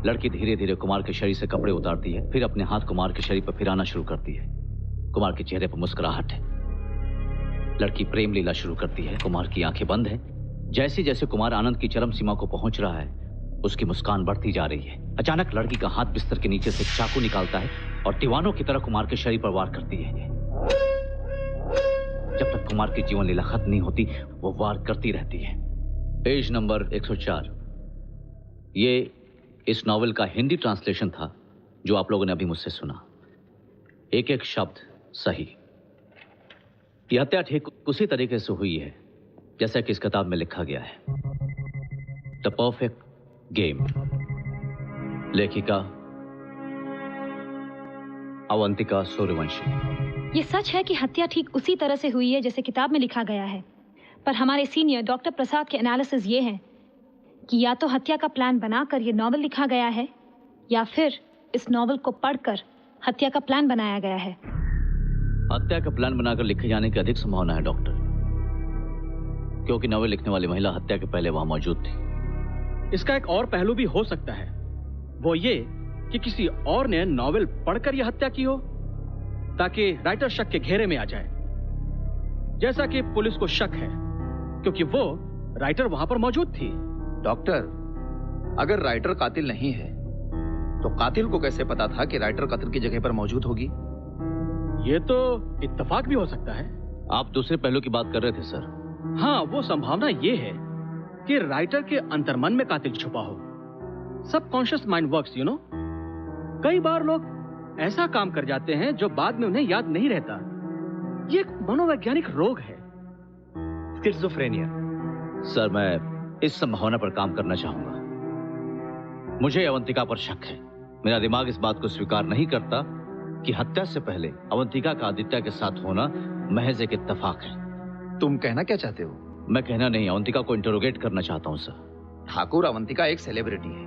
लड़की धीरे धीरे कुमार के शरीर से कपड़े उतारती है, फिर अपने हाथ कुमार के शरीर पर फिराना शुरू करती है। कुमार के चेहरे पर मुस्कुराहट है। लड़की प्रेम लीला शुरू करती है। कुमार की आंखें बंद हैं। जैसे जैसे कुमार आनंद की चरम सीमा को पहुंच रहा है, उसकी मुस्कान बढ़ती जा रही है। अचानक लड़की का हाथ बिस्तर के नीचे से चाकू निकालता है और दीवानों की तरह कुमार के शरीर पर वार करती है। जब तक कुमार की जीवन लीला खत्म नहीं होती, वो वार करती रहती है। Page number 104। ये इस नॉवेल का हिंदी ट्रांसलेशन था जो आप लोगों ने अभी मुझसे सुना। एक एक शब्द सही। यह हत्या ठीक उसी तरीके से हुई है जैसा कि इस किताब में लिखा गया है। The perfect game. लेखिका अवंतिका सूर्यवंशी।
ये सच है कि हत्या ठीक उसी तरह से हुई है जैसे किताब में लिखा गया है, पर हमारे सीनियर डॉक्टर प्रसाद के एनालिसिस ये हैं कि या तो हत्या का प्लान बनाकर ये नॉवल लिखा गया है, या फिर इस नॉवल को पढ़कर हत्या का प्लान बनाया गया है।
हत्या का प्लान बनाकर लिखे जाने की अधिक संभावना है डॉक्टर। क्योंकि नॉवेल लिखने वाली महिला हत्या के पहले वहां मौजूद थी।
इसका एक और पहलू भी हो सकता है, वो ये कि किसी और ने नॉवेल पढ़कर यह हत्या की हो ताकि राइटर शक के घेरे में आ जाए, जैसा कि पुलिस को शक है क्योंकि वो राइटर वहां पर मौजूद थी।
डॉक्टर, अगर राइटर कातिल नहीं है तो कातिल को कैसे पता था कि राइटर कत्ल की जगह पर मौजूद होगी?
ये तो इत्तेफाक भी हो सकता है।
आप दूसरे पहलू की बात कर रहे थे सर।
हाँ, वो संभावना ये है कि राइटर के अंतर्मन में कातिल छुपा हो। Subconscious mind works, you know. कई बार लोग ऐसा काम कर जाते हैं जो बाद में उन्हें याद नहीं रहता। ये एक मनोवैज्ञानिक रोग है, स्किज़ोफ्रेनिया।
सर, मैं इस संभावना पर काम करना चाहूंगा। मुझे अवंतिका पर शक है। मेरा दिमाग इस बात को स्वीकार नहीं करता कि हत्या से पहले अवंतिका का आदित्य के साथ होना महज एक इत्तेफाक है।
तुम कहना क्या चाहते हो?
मैं कहना नहीं, अवंतिका को इंटरोगेट करना चाहता हूं सर।
ठाकुर, अवंतिका एक सेलिब्रिटी है,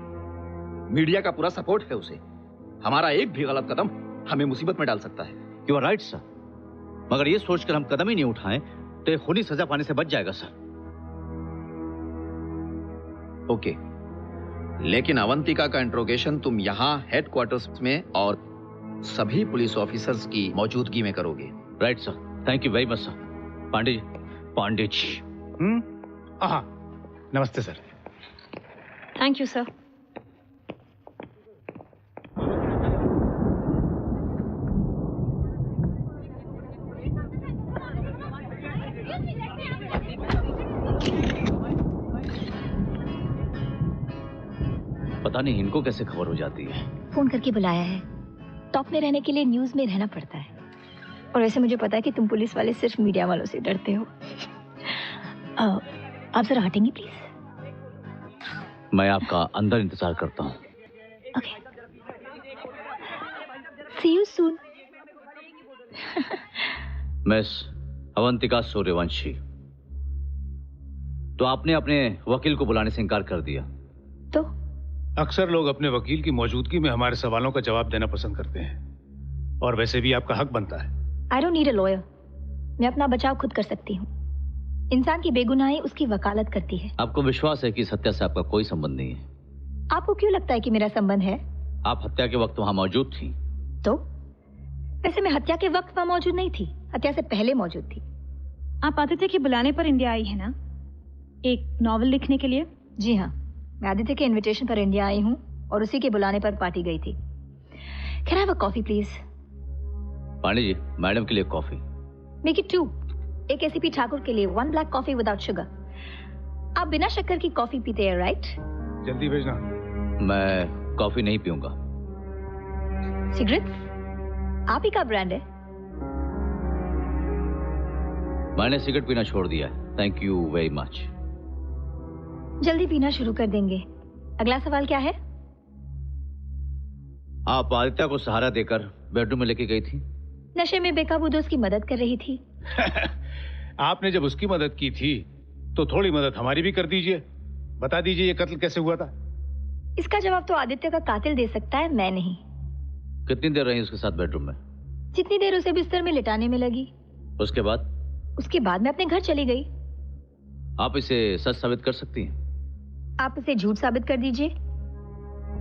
मीडिया का पूरा सपोर्ट है उसे। हमारा एक भी गलत कदम हमें मुसीबत में डाल सकता है।
यू आर राइट सर, मगर ये सोचकर हम कदम ही नहीं उठाएं तो ये खूनी सजा पाने से बच जाएगा सर।
ओके, लेकिन अवंतिका का इंट्रोगेशन तुम यहाँ हेडक्वार्टर्स में और सभी पुलिस ऑफिसर्स की मौजूदगी में करोगे।
Right sir, thank you very much sir. Pandey ji, Pandey ji.
नमस्ते सर।
Thank you sir.
पता नहीं इनको कैसे खबर हो जाती है।
फोन करके बुलाया है। टॉप में रहने के लिए न्यूज में रहना पड़ता है। और वैसे मुझे पता है कि तुम पुलिस वाले सिर्फ मीडिया वालों से डरते हो। आप जरा हटेंगे प्लीज?
मैं आपका अंदर इंतजार करता हूँ।
Okay, see you soon.
Miss Avantika Suryavanshi, तो आपने अपने वकील को बुलाने से इनकार कर दिया।
तो
अक्सर लोग अपने वकील की मौजूदगी में हमारे सवालों का जवाब देना पसंद करते हैं, और वैसे भी आपका हक बनता है।
I don't need a lawyer. मैं अपना बचाव खुद कर सकती हूँ। इंसान की बेगुनाही उसकी वकालत करती है।
आपको विश्वास है कि इस हत्या से आपका कोई संबंध नहीं है?
आपको क्यों लगता है कि मेरा संबंध है?
आप हत्या के वक्त वहां मौजूद थी।
तो वैसे मैं हत्या के वक्त वहां मौजूद नहीं थी, हत्या से पहले मौजूद थी।
आप आदित्य के बुलाने पर इंडिया आई है ना, एक नॉवेल लिखने के लिए?
जी हाँ, मैं आदित्य के इनविटेशन पर इंडिया आई हूँ और उसी के बुलाने पर पार्टी गई थी। Can I have a coffee please?
Pandey ji, madam के लिए कॉफी।
Make it 2। एक एसीपी ठाकुर के लिए 1 ब्लैक कॉफी विदाउट शुगर। आप बिना शक्कर की कॉफी पीते हैं, राइट?
जल्दी भेजना।
मैं कॉफी नहीं पीऊंगा।
सिगरेट्स आप ही का ब्रांड है।
मैंने सिगरेट पीना छोड़ दिया है, थैंक यू वेरी मच।
जल्दी पीना शुरू कर देंगे। अगला सवाल क्या है?
आप आदित्य को सहारा देकर बेडरूम में लेके गई थी।
नशे में बेकाबू दोस्त की मदद कर रही थी।
आपने जब उसकी मदद की थी तो थोड़ी मदद हमारी भी कर दीजिए। बता दीजिए ये कत्ल कैसे हुआ था?
इसका जवाब तो आदित्य का कातिल दे सकता है, मैं नहीं।
कितनी देर रही उसके साथ बेडरूम में?
जितनी देर उसे बिस्तर में लिटाने में लगी।
उसके बाद?
उसके बाद मैं अपने घर चली गई।
आप इसे सच साबित कर सकती हैं?
आप इसे झूठ साबित कर दीजिए।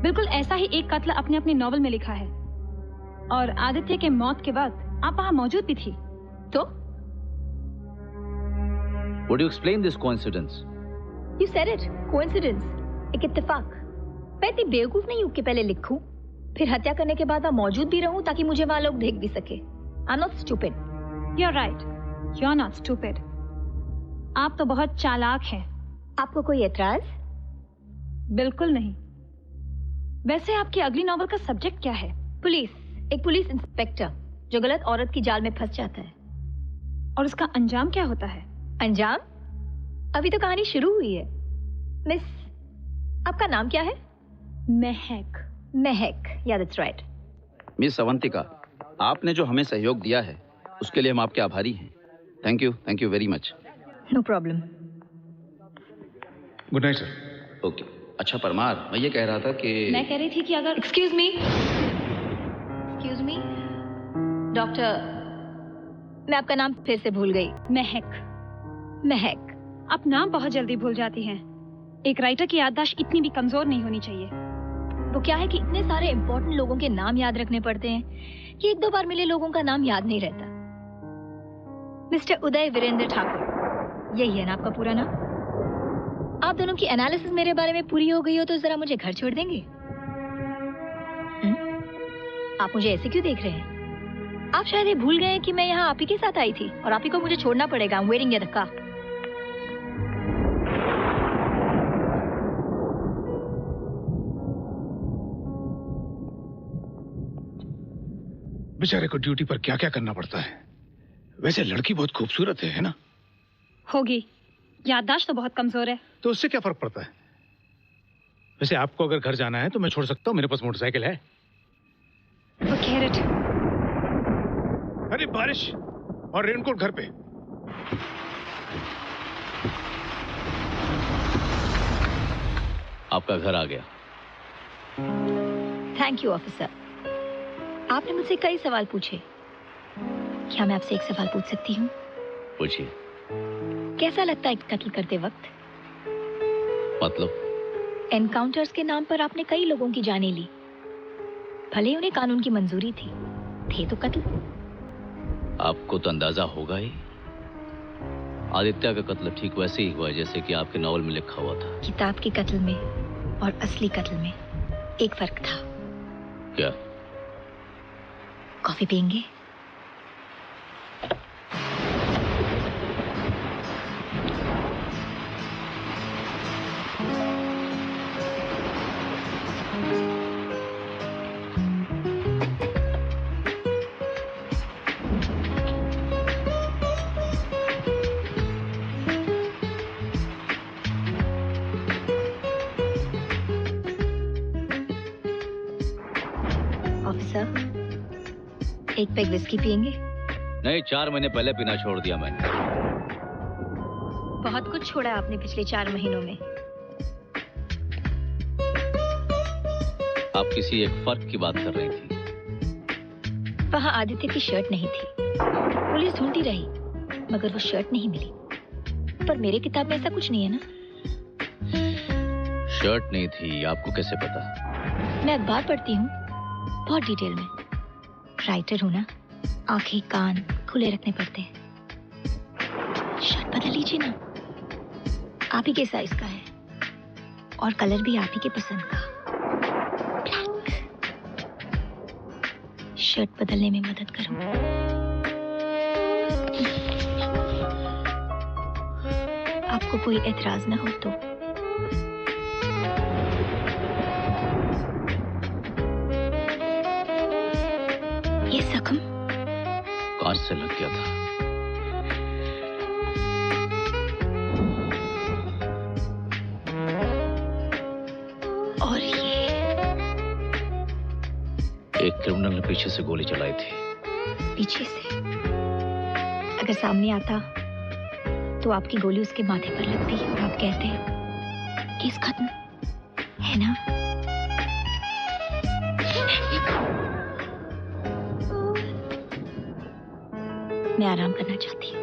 बिल्कुल ऐसा ही एक कत्ल अपने अपने नॉवल में लिखा है, और आदित्य के मौत के बाद आप वहां मौजूद भी थी। तो
Would you explain this coincidence?
You said it, coincidence, एक इत्तेफाक। मैं इतनी बेवकूफ नहीं हूँ कि पहले लिखूं, फिर हत्या करने के बाद वहां मौजूद भी रहूं ताकि मुझे वहां लोग देख भी सके। I'm not stupid.
You're right. You're not stupid. आप तो बहुत चालाक हैं।
आपको कोई एतराज?
बिल्कुल नहीं। वैसे आपकी अगली नॉवल का सब्जेक्ट क्या है?
पुलिस, एक पुलिस इंस्पेक्टर जो गलत औरत की जाल में फंस जाता है।
और उसका अंजाम क्या होता है?
अंजाम? अभी तो कहानी शुरू हुई है। मिस, आपका नाम क्या है?
महक।
महक, या दैट्स राइट।
मिस अवंतिका, आपने जो हमें सहयोग दिया है उसके लिए हम आपके आभारी हैं। Thank you very much.
No problem.
Good night sir.
Okay. अच्छा परमार, मैं ये कह रहा था कि
मैं कह रही थी कि अगर एक्सक्यूज मी डॉक्टर, मैं आपका नाम फिर से भूल गई।
महक।
महक,
आप नाम बहुत जल्दी भूल जाती हैं। एक राइटर की याददाश्त इतनी भी कमजोर नहीं होनी चाहिए।
वो क्या है कि इतने सारे इम्पोर्टेंट लोगों के नाम याद रखने पड़ते हैं कि एक दो बार मिले लोगों का नाम याद नहीं रहता। मिस्टर उदय वीरेंद्र ठाकुर, यही है ना आपका पूरा नाम? आप दोनों की एनालिसिस मेरे बारे में पूरी हो गई हो तो जरा मुझे घर छोड़ देंगे? आप मुझे ऐसे क्यों देख रहे हैं? आप शायद ये भूल गए हैं कि मैं यहाँ आप ही के साथ आई थी और आप ही को मुझे छोड़ना पड़ेगा। I'm waiting at the car.
बेचारे को ड्यूटी पर क्या क्या करना पड़ता है। वैसे लड़की बहुत खूबसूरत है ना?
होगी, याददाश्त तो बहुत कमजोर है।
तो उससे क्या फर्क पड़ता है? वैसे आपको अगर घर जाना है तो मैं छोड़ सकता हूँ, मेरे पास मोटरसाइकिल है।
Forget it.
अरे बारिश और रेनकोट घर पे।
आपका घर आ गया।
Thank you officer. आपने मुझसे कई सवाल पूछे, क्या मैं आपसे एक सवाल पूछ सकती हूँ?
पूछिए।
कैसा लगता है कत्ल करते वक्त?
मतलब?
एनकाउंटर्स के नाम पर आपने कई लोगों की जानें ली, भले ही उन्हें कानून की मंजूरी थी, थे तो कत्ल।
आपको तो अंदाजा होगा ही। आदित्य का कत्ल ठीक वैसे ही हुआ जैसे कि आपके नॉवल में लिखा हुआ था।
किताब के कत्ल में और असली कत्ल में एक फर्क था।
क्या?
कॉफी पियेंगे? एक पैक विस्की पियेंगे?
नहीं, 4 महीने पहले पीना छोड़ दिया मैंने।
बहुत कुछ छोड़ा आपने पिछले 4 महीनों में।
आप किसी एक फर्क की बात कर रही थी।
वहाँ आदित्य की शर्ट नहीं थी। पुलिस ढूंढती रही मगर वो शर्ट नहीं मिली। पर मेरे किताब में ऐसा कुछ नहीं है ना?
शर्ट नहीं थी, आपको कैसे पता?
मैं अखबार पढ़ती हूँ बहुत डिटेल में। राइटर हूं ना, आंखें कान खुले रखने पड़ते हैं। शर्ट बदल लीजिए ना, आप ही के साइज का है और कलर भी आप ही के पसंद का। शर्ट बदलने में मदद करो। आपको कोई एतराज ना हो तो। ये जख्म
कांच से लग गया था।
और ये
एक क्रिमिनल ने पीछे से गोली चलाई थी।
पीछे से? अगर सामने आता तो आपकी गोली उसके माथे पर लगती और आप कहते केस खत्म, है ना? मैं आराम करना चाहती हूँ।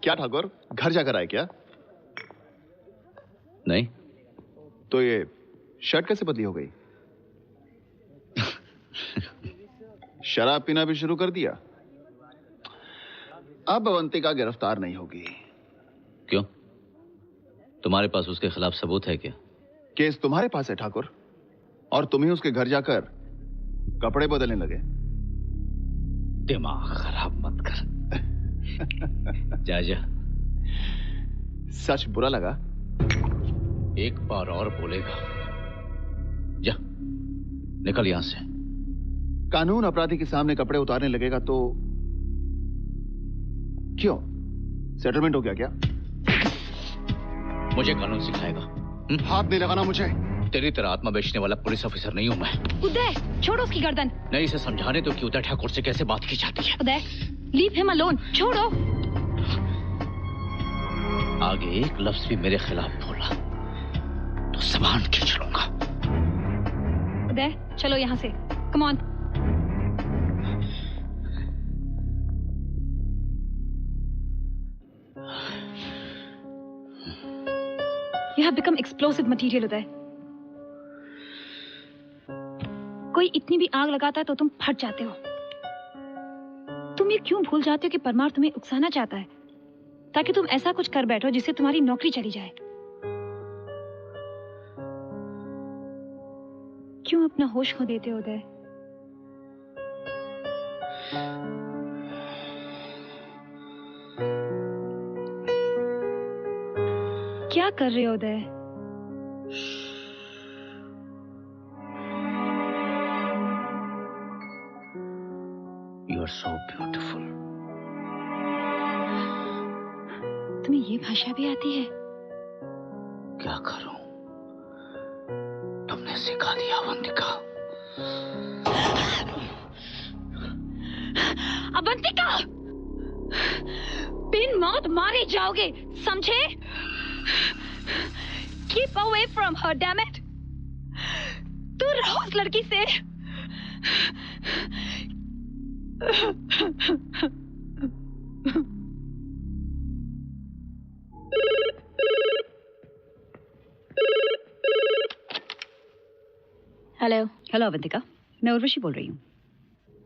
क्या ठाकुर, घर जाकर आए क्या?
नहीं।
तो ये शर्ट कैसे बदली हो गई? शराब पीना भी शुरू कर दिया? अब अवंतिका गिरफ्तार नहीं होगी।
क्यों? तुम्हारे पास उसके खिलाफ सबूत है क्या?
केस तुम्हारे पास है ठाकुर, और तुम ही उसके घर जाकर कपड़े बदलने लगे।
दिमाग खराब मत कर। जा जा।
सच बुरा लगा?
एक बार और बोलेगा, जा निकल यहां से।
कानून अपराधी के सामने कपड़े उतारने लगेगा तो क्यों? सेटलमेंट हो गया क्या?
मुझे कानून सिखाएगा?
हाथ नहीं लगाना मुझे।
तेरी तरह आत्मा बेचने वाला पुलिस ऑफिसर नहीं हूं मैं।
उदय, छोड़ो उसकी गर्दन।
नहीं, इसे समझाने तो कि उदय ठाकुर से कैसे बात की जाती है।
उदय, लीव हिम अलोन, छोड़ो।
आगे एक लफ्ज भी मेरे खिलाफ बोला तो सामान खींच लूंगा।
उदय, चलो यहाँ से। Come on. You have become explosive material, उदय। कोई इतनी भी आग लगाता है तो तुम फट जाते हो। तुम ये क्यों भूल जाते हो कि परमार तुम्हें उकसाना चाहता है, ताकि तुम ऐसा कुछ कर बैठो जिससे तुम्हारी नौकरी चली जाए। क्यों अपना होश खो देते हो उदय? क्या कर रहे हो उदय?
You are so beautiful.
तुम्हें ये भाषा भी आती है?
क्या करूं? तुमने सिखा दिया अवंतिका।
अवंतिका! बिन मौत मारे जाओगे, समझे? Keep away from her, damn it! दूर रहो उस लड़की से।
हेलो। हेलो अवंतिका, मैं उर्वशी बोल रही हूँ।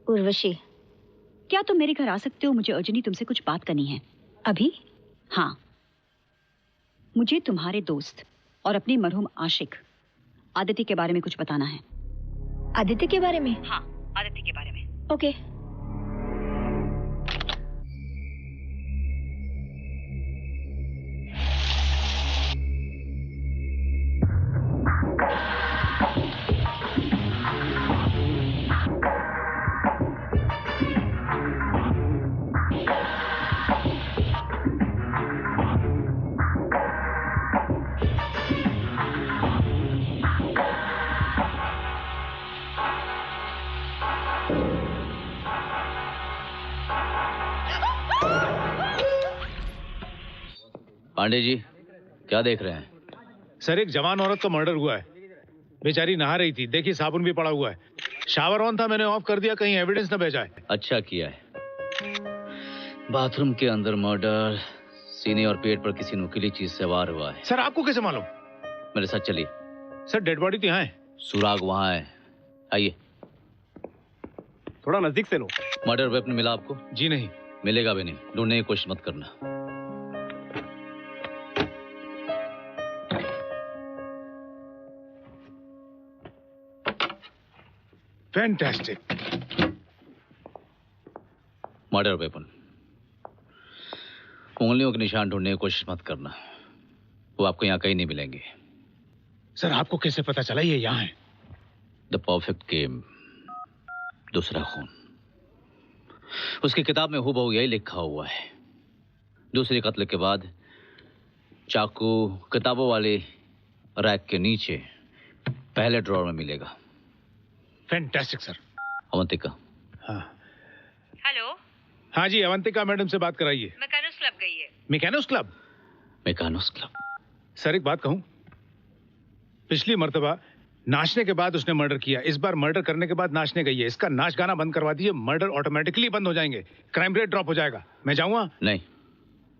उर्वशी,
क्या तुम मेरे घर आ सकते हो? मुझे अर्जेंटली तुमसे कुछ बात करनी है।
अभी?
हाँ, मुझे तुम्हारे दोस्त और अपने मरहूम आशिक आदित्य के बारे में कुछ बताना है।
आदित्य के बारे में?
हाँ, आदित्य के बारे में।
ओके।
पांडे जी, क्या देख रहे हैं?
सर, एक जवान औरत का मर्डर हुआ है। बेचारी नहा रही थी, देखिए साबुन भी पड़ा हुआ है। शावर ऑन था, मैंने ऑफ कर दिया, कहीं एविडेंस न बह जाए।
अच्छा किया है। बाथरूम के अंदर मर्डर, सीने और पेट पर किसी नुकीली चीज से वार हुआ है।
सर, आपको कैसे मालूम?
मेरे साथ चलिए।
सर, डेड बॉडी तो यहाँ है।
सुराग वहाँ है, आइए।
थोड़ा नजदीक से लो।
मर्डर वेपन मिला आपको?
जी नहीं।
मिलेगा भी नहीं, ढूंढने की कोशिश मत करना।
फैंटास्टिक।
Murder weapon. उंगलियों के निशान ढूंढने की कोशिश मत करना, वो आपको यहाँ कहीं नहीं मिलेंगे।
सर, आपको कैसे पता चला ये यहाँ है?
द परफेक्ट गेम, दूसरा खून। उसकी किताब में हूबहू यही लिखा हुआ है। दूसरे कत्ल के बाद चाकू किताबों वाले रैक के नीचे पहले ड्रॉर में मिलेगा।
Fantastic sir.
अवंतिका।
हाँ।
हेलो।
हाँ जी, अवंतिका मैडम से बात कराइए।
मैकेनोस क्लब गई है।
मैकेनोस क्लब?
मैकेनोस क्लब।
सर, एक बात कहूं, पिछली मर्तबा नाचने के बाद उसने मर्डर किया, इस बार मर्डर करने के बाद नाचने गई है। इसका नाच गाना बंद करवा दीजिए, मर्डर ऑटोमेटिकली बंद हो जाएंगे, क्राइम रेट ड्रॉप हो जाएगा। मैं जाऊंगा?
नहीं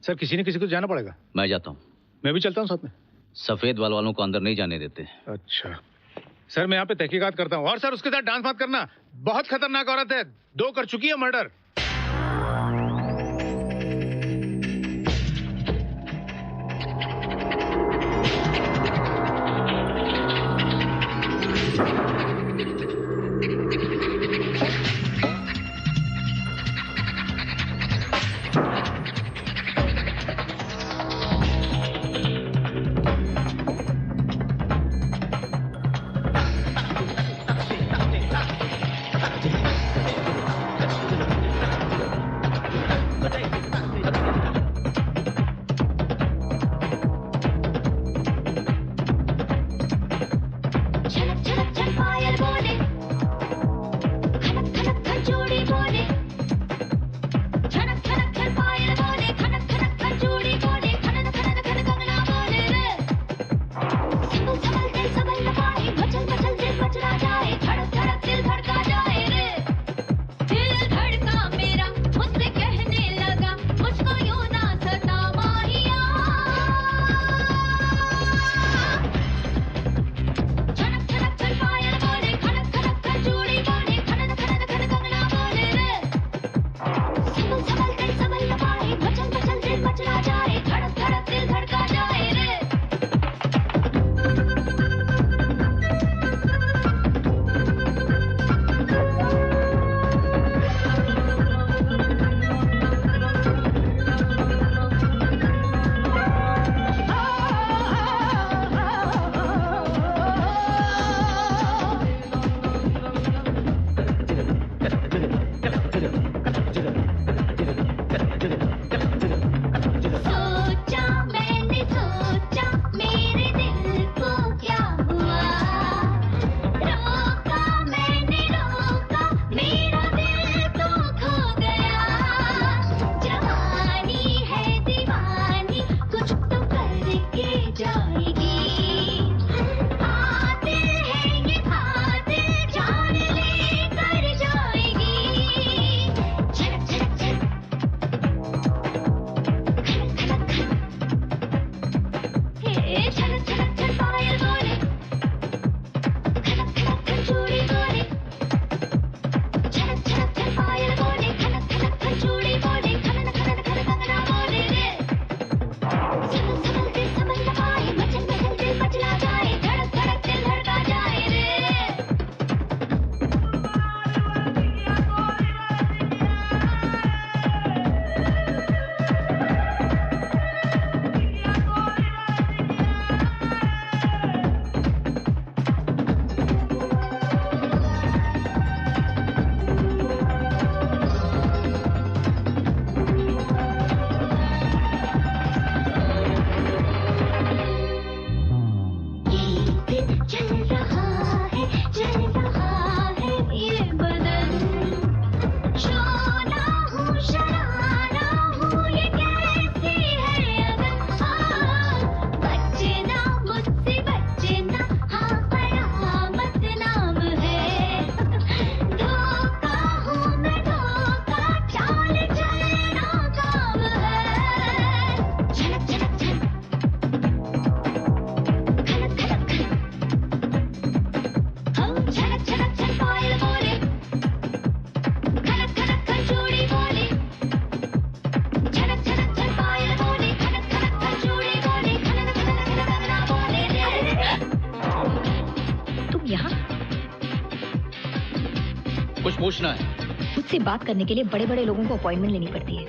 सर, किसी न किसी को जाना पड़ेगा।
मैं जाता हूँ।
मैं भी चलता हूँ साथ में।
सफेद बाल वालों को अंदर नहीं जाने देते।
अच्छा सर, मैं यहाँ पे तहकीकात करता हूँ। और सर, उसके साथ डांस मत करना, बहुत खतरनाक औरत है, 2 कर चुकी है मर्डर।
कुछ पूछना है?
मुझसे बात करने के लिए बड़े बड़े लोगों को अपॉइंटमेंट लेनी पड़ती है।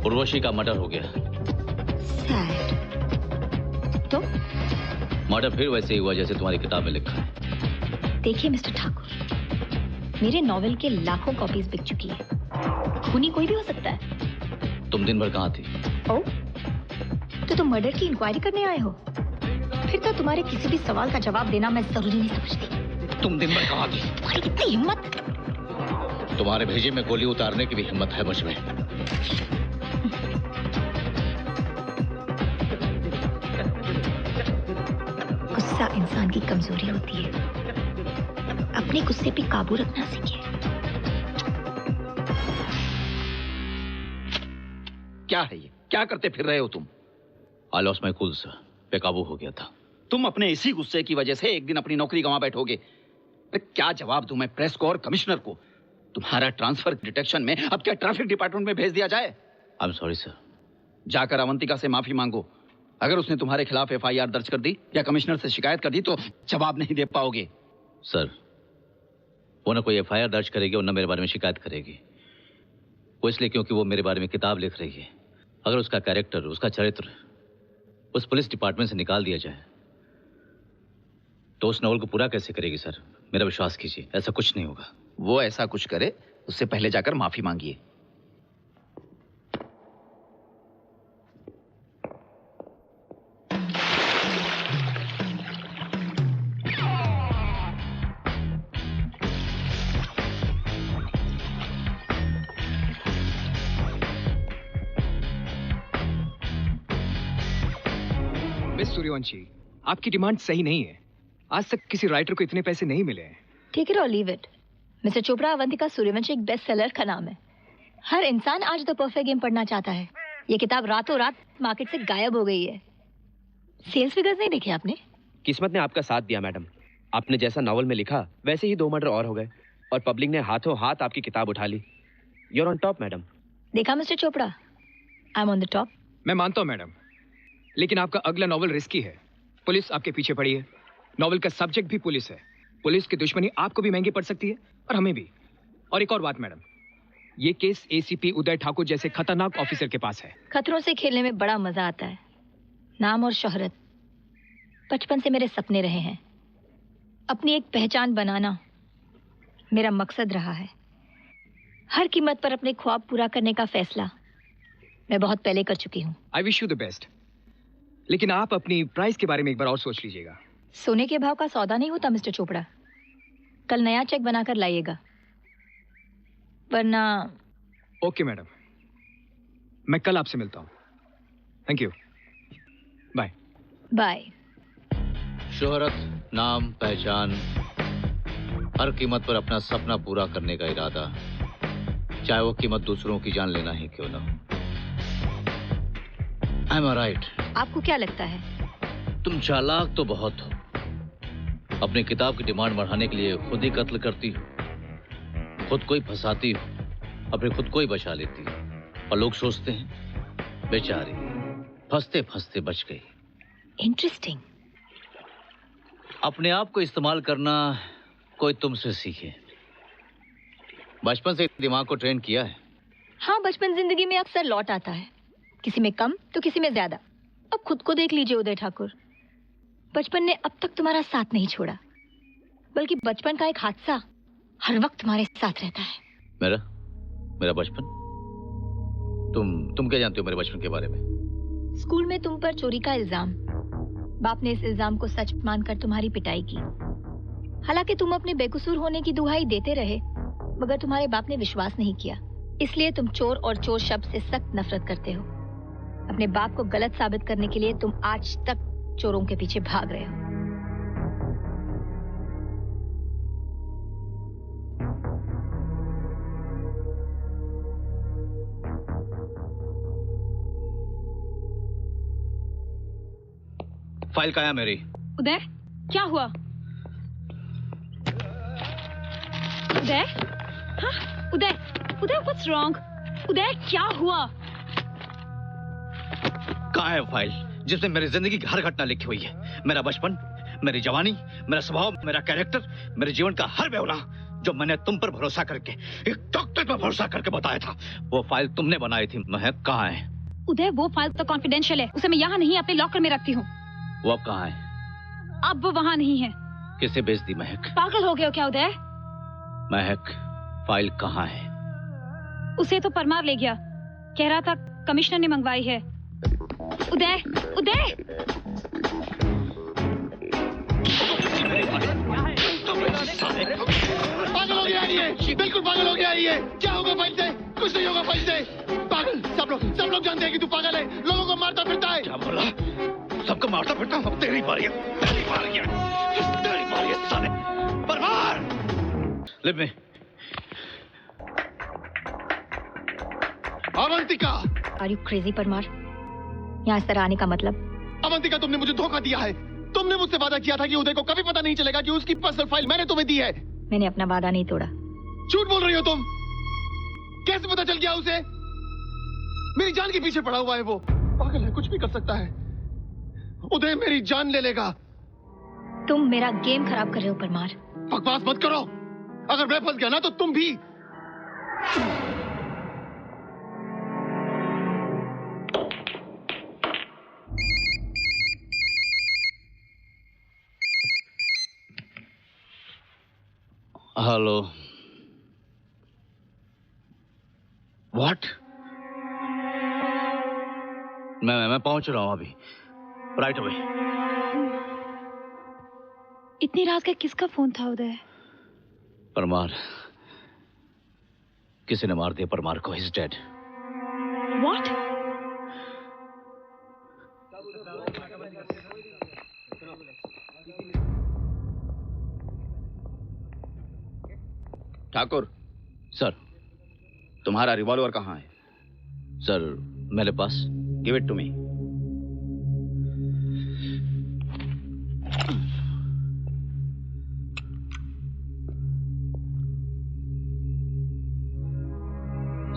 उर्वशी का मर्डर हो गया।
सैड। तो
मर्डर फिर वैसे ही हुआ जैसे तुम्हारी किताब में लिखा है।
देखिए मिस्टर ठाकुर, मेरे नॉवेल के लाखों कॉपीज बिक चुकी है। खूनी कोई भी हो सकता है।
तुम दिन भर कहाँ थी?
ओ, तो तुम मर्डर की इंक्वायरी करने आए हो? फिर तो तुम्हारे किसी भी सवाल का जवाब देना मैं जरूरी नहीं समझती।
तुम दिन भर कहाँ थी?
तुम्हारी कितनी हिम्मत!
तुम्हारे भेजे में गोली उतारने की भी हिम्मत है मुझ में।
गुस्सा इंसान की कमजोरी होती है। अपने गुस्से पे काबू रखना सीखिए।
क्या है ये? क्या करते फिर रहे हो तुम?
I lost my cool, sir. बेकाबू हो गया था।
तुम अपने इसी गुस्से की वजह से एक दिन अपनी नौकरी गंवा बैठोगे। क्या जवाब दूं मैं प्रेस को और कमिश्नर को? तुम्हारा ट्रांसफर डिटेक्शन में अब क्या ट्रैफिक डिपार्टमेंट में भेज दिया जाए?
I'm sorry, sir.
जाकर अवंतिका से माफी मांगो। अगर उसने तुम्हारे खिलाफ FIR दर्ज कर दी या कमिश्नर से शिकायत कर दी तो जवाब नहीं दे पाओगे।
सर, वो ना कोई FIR दर्ज करेगी और ना मेरे बारे में शिकायत करेगी। वो इसलिए क्योंकि वो मेरे बारे में किताब लिख रही है। अगर उसका कैरेक्टर, उसका चरित्र उस पुलिस डिपार्टमेंट से निकाल दिया जाए तो उस नॉवल को पूरा कैसे करेगी? सर, मेरा विश्वास कीजिए, ऐसा कुछ नहीं होगा।
वो ऐसा कुछ करे उससे पहले जाकर माफी मांगिए।
मिस सूर्यवंशी, आपकी डिमांड सही नहीं है। आज तक किसी राइटर को इतने पैसे नहीं मिले हैं।
टेक इट और leave it. Mister Chopra, Avantika Suryavanshi एक बेस्ट सेलर का नाम है। हर इंसान आज द परफेक्ट गेम पढ़ना चाहता है। ये किताब रातों रात मार्केट से गायब हो गई है। सेल्स फिगर्स नहीं देखे आपने?
किस्मत ने आपका साथ दिया मैडम। आपने जैसा नॉवल में लिखा वैसे ही 2 मर्डर और हो गए और पब्लिक ने हाथों हाथ आपकी किताब उठा ली। You are on top madam.
देखा mister Chopra, I am on the top.
मैं मानता हूँ मैडम, लेकिन आपका अगला नॉवल रिस्की है। पुलिस आपके पीछे पड़ी है। नॉवल का सब्जेक्ट भी पुलिस है। पुलिस की दुश्मनी आपको भी महंगी पड़ सकती है और हमें भी। और एक और बात मैडम, ये केस ACP उदय ठाकुर जैसे खतरनाक ऑफिसर के पास है।
खतरों से खेलने में बड़ा मजा आता है। नाम और शोहरत बचपन से मेरे सपने रहे हैं। अपनी एक पहचान बनाना मेरा मकसद रहा है। हर कीमत पर अपने ख्वाब पूरा करने का फैसला मैं बहुत पहले कर चुकी हूँ।
I wish you the best, लेकिन आप अपनी प्राइस के बारे में एक बार और सोच लीजिएगा।
सोने के भाव का सौदा नहीं होता मिस्टर चोपड़ा। कल नया चेक बनाकर लाइएगा, वरना।
ओके मैडम, मैं कल आपसे मिलता हूँ। Thank you, bye.
बाय।
शोहरत, नाम, पहचान, हर कीमत पर अपना सपना पूरा करने का इरादा, चाहे वो कीमत दूसरों की जान लेना ही क्यों ना हो। I am right.
आपको क्या लगता है
तुम चालाक तो बहुत हो। अपनी किताब की डिमांड बढ़ाने के लिए खुद ही कत्ल करती हो, खुद को ही फंसाती हो, अपने खुद को ही बचा लेती हो, और लोग सोचते हैं बेचारी फंसते फंसते बच गई।
इंटरेस्टिंग।
अपने आप को इस्तेमाल करना कोई तुमसे सीखे। बचपन से दिमाग को ट्रेन किया है।
हाँ, बचपन जिंदगी में अक्सर लौट आता है, किसी में कम तो किसी में ज्यादा। अब खुद को देख लीजिए उदय ठाकुर, बचपन ने अब तक तुम्हारा साथ नहीं छोड़ा, बल्कि बचपन का एक हादसा हर वक्त तुम्हारे साथ रहता है।
मेरा बचपन? तुम क्या जानते हो मेरे बचपन के बारे में?
स्कूल में तुम पर चोरी का इल्जाम, बाप ने इस इल्जाम को सच मानकर तुम्हारी पिटाई की। हालांकि तुम अपने बेकसूर होने की दुहाई देते रहे, मगर तुम्हारे बाप ने विश्वास नहीं किया, इसलिए तुम चोर और चोर शब्द से सख्त नफरत करते हो। अपने बाप को गलत साबित करने के लिए तुम आज तक चोरों के पीछे भाग रहे हो।
फाइल कहाँ है मेरी?
उदय, क्या हुआ? उदय? हाँ, उदय, उदय, what's wrong? उदय, क्या हुआ?
कहाँ है फाइल जिसमें मेरी जिंदगी की हर घटना लिखी हुई है? मेरा बचपन, मेरी जवानी, मेरा स्वभाव, मेरा कैरेक्टर, मेरे जीवन का हर ब्यौरा जो मैंने तुम पर भरोसा करके, एक डॉक्टर पर भरोसा करके बताया था, वो फाइल तुमने बनाई थी। महक, कहाँ है?
उदय, वो फाइल तो कॉन्फिडेंशियल है, उसे मैं यहाँ नहीं अपने लॉकर में रखती हूँ।
वो अब कहाँ है?
अब वो वहाँ नहीं है।
किसे भेज दी महक?
पागल हो गए हो क्या उदय?
महक, फाइल कहाँ है?
उसे तो परमार ले गया, कह रहा था कमिश्नर ने मंगवाई है। उदय, उदय!
पागल हो गया ये, बिल्कुल पागल हो गया ये। क्या होगा फाइल से? कुछ नहीं होगा फाइल से। पागल, सब लोग जानते हैं कि तू पागल है, लोगों को मारता फिरता है।
क्या बोला? सबको मारता फिरता हूँ? तेरी बारी है, तेरी बारी है, तेरी बारी है साले। परमार! लिव में।
Avantika!
Are you crazy, Parmar? यहाँ इस तरह आने का मतलब?
अवंतिका, तुमने मुझे धोखा दिया है। तुमने मुझसे वादा किया था कि उदय को कभी पता नहीं चलेगा कि उसकी पर्सनल फाइल मैंने तुम्हें दी है।
मैंने अपना वादा नहीं तोड़ा।
झूठ बोल रही हो तुम। कैसे पता चल गया उसे? मेरी जान के पीछे पड़ा हुआ है वो। पागल है, कुछ भी कर सकता है। उदय मेरी जान ले लेगा।
तुम मेरा गेम खराब कर रहे हो परमार।
बकवास मत करो। अगर मैं फंस गया ना तो तुम भी।
हेलो। व्हाट? मैं पहुंच रहा हूं अभी, राइट अवे।
इतनी रात का किसका फोन था उदय?
परमार, किसी ने मार दिया परमार को। He's dead.
What?
Thakur.
Sir.
तुम्हारा रिवॉल्वर कहाँ है?
सर, मेरे पास।
Give it to me.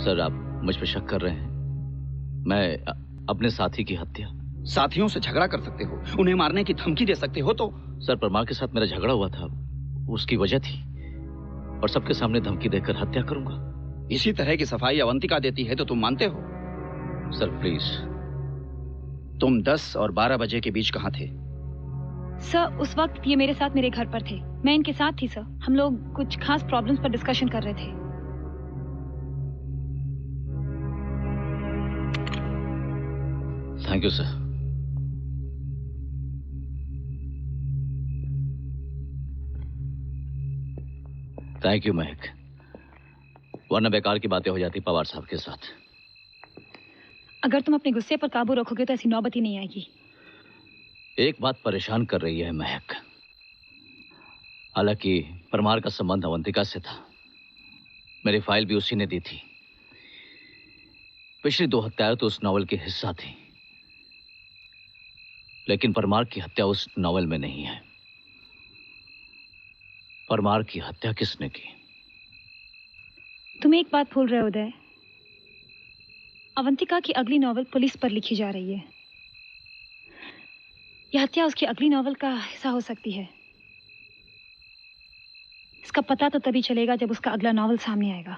Sir, आप मुझ पर शक कर रहे हैं? मैं अपने साथी की हत्या।
साथियों से झगड़ा कर सकते हो, उन्हें मारने की धमकी दे सकते हो तो?
सर, परमार के साथ मेरा झगड़ा हुआ था, उसकी वजह थी, और सबके सामने धमकी देकर हत्या करूंगा।
इसी तरह की सफाई अवंतिका देती है तो तुम मानते हो?
Sir please.
तुम 10 और 12 बजे के बीच कहाँ थे?
सर, उस वक्त ये मेरे साथ मेरे घर पर थे, मैं इनके साथ थी सर। हम लोग कुछ खास प्रॉब्लम्स पर डिस्कशन कर रहे थे।
Thank you sir. Thank you महक, वरना बेकार की बातें हो जाती पवार साहब के साथ।
अगर तुम अपने गुस्से पर काबू रखोगे तो ऐसी नौबत ही नहीं आएगी।
एक बात परेशान कर रही है महक। हालांकि परमार का संबंध अवंतिका से था, मेरी फाइल भी उसी ने दी थी। पिछली 2 हत्याएं तो उस नॉवल के हिस्सा थी, लेकिन परमार की हत्या उस नॉवेल में नहीं है। परमार की हत्या किसने की?
तुम एक बात भूल रहे हो उदय। अवंतिका की अगली नॉवेल पुलिस पर लिखी जा रही है। यह हत्या उसकी अगली नॉवेल का हिस्सा हो सकती है। इसका पता तो तभी चलेगा जब उसका अगला नॉवेल सामने आएगा।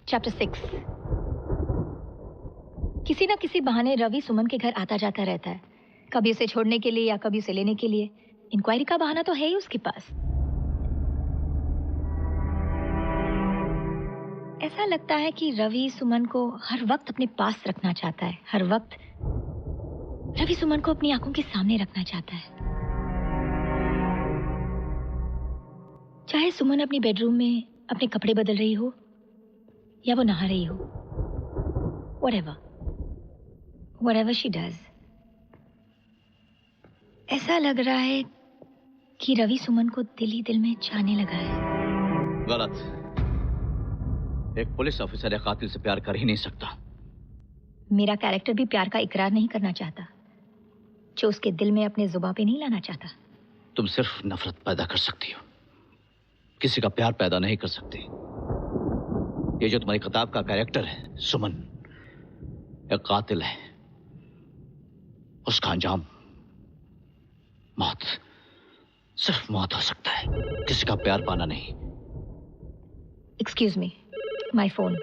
चैप्टर 6। किसी ना किसी बहाने रवि सुमन के घर आता जाता रहता है, कभी उसे छोड़ने के लिए या कभी उसे लेने के लिए। इंक्वायरी का बहाना तो है ही उसके पास। ऐसा लगता है कि रवि सुमन को हर वक्त अपने पास रखना चाहता है, हर वक्त रवि सुमन को अपनी आंखों के सामने रखना चाहता है। चाहे सुमन अपनी बेडरूम में अपने कपड़े बदल रही हो या वो नहा रही हो, whatever she does, ऐसा लग रहा है कि रवि सुमन को दिल ही दिल में चाहने लगा है।
गलत। एक पुलिस ऑफिसर एक कातिल से प्यार कर ही नहीं सकता।
मेरा कैरेक्टर भी प्यार का इकरार नहीं करना चाहता, जो उसके दिल में अपने जुबां पे नहीं लाना चाहता।
तुम सिर्फ नफरत पैदा कर सकती हो, किसी का प्यार पैदा नहीं कर सकती। ये जो तुम्हारी किताब का कैरेक्टर है सुमन, एक कातिल है। उसका अंजाम मौत, सिर्फ मौत हो सकता है, किसी का प्यार पाना नहीं।
Excuse me, my phone.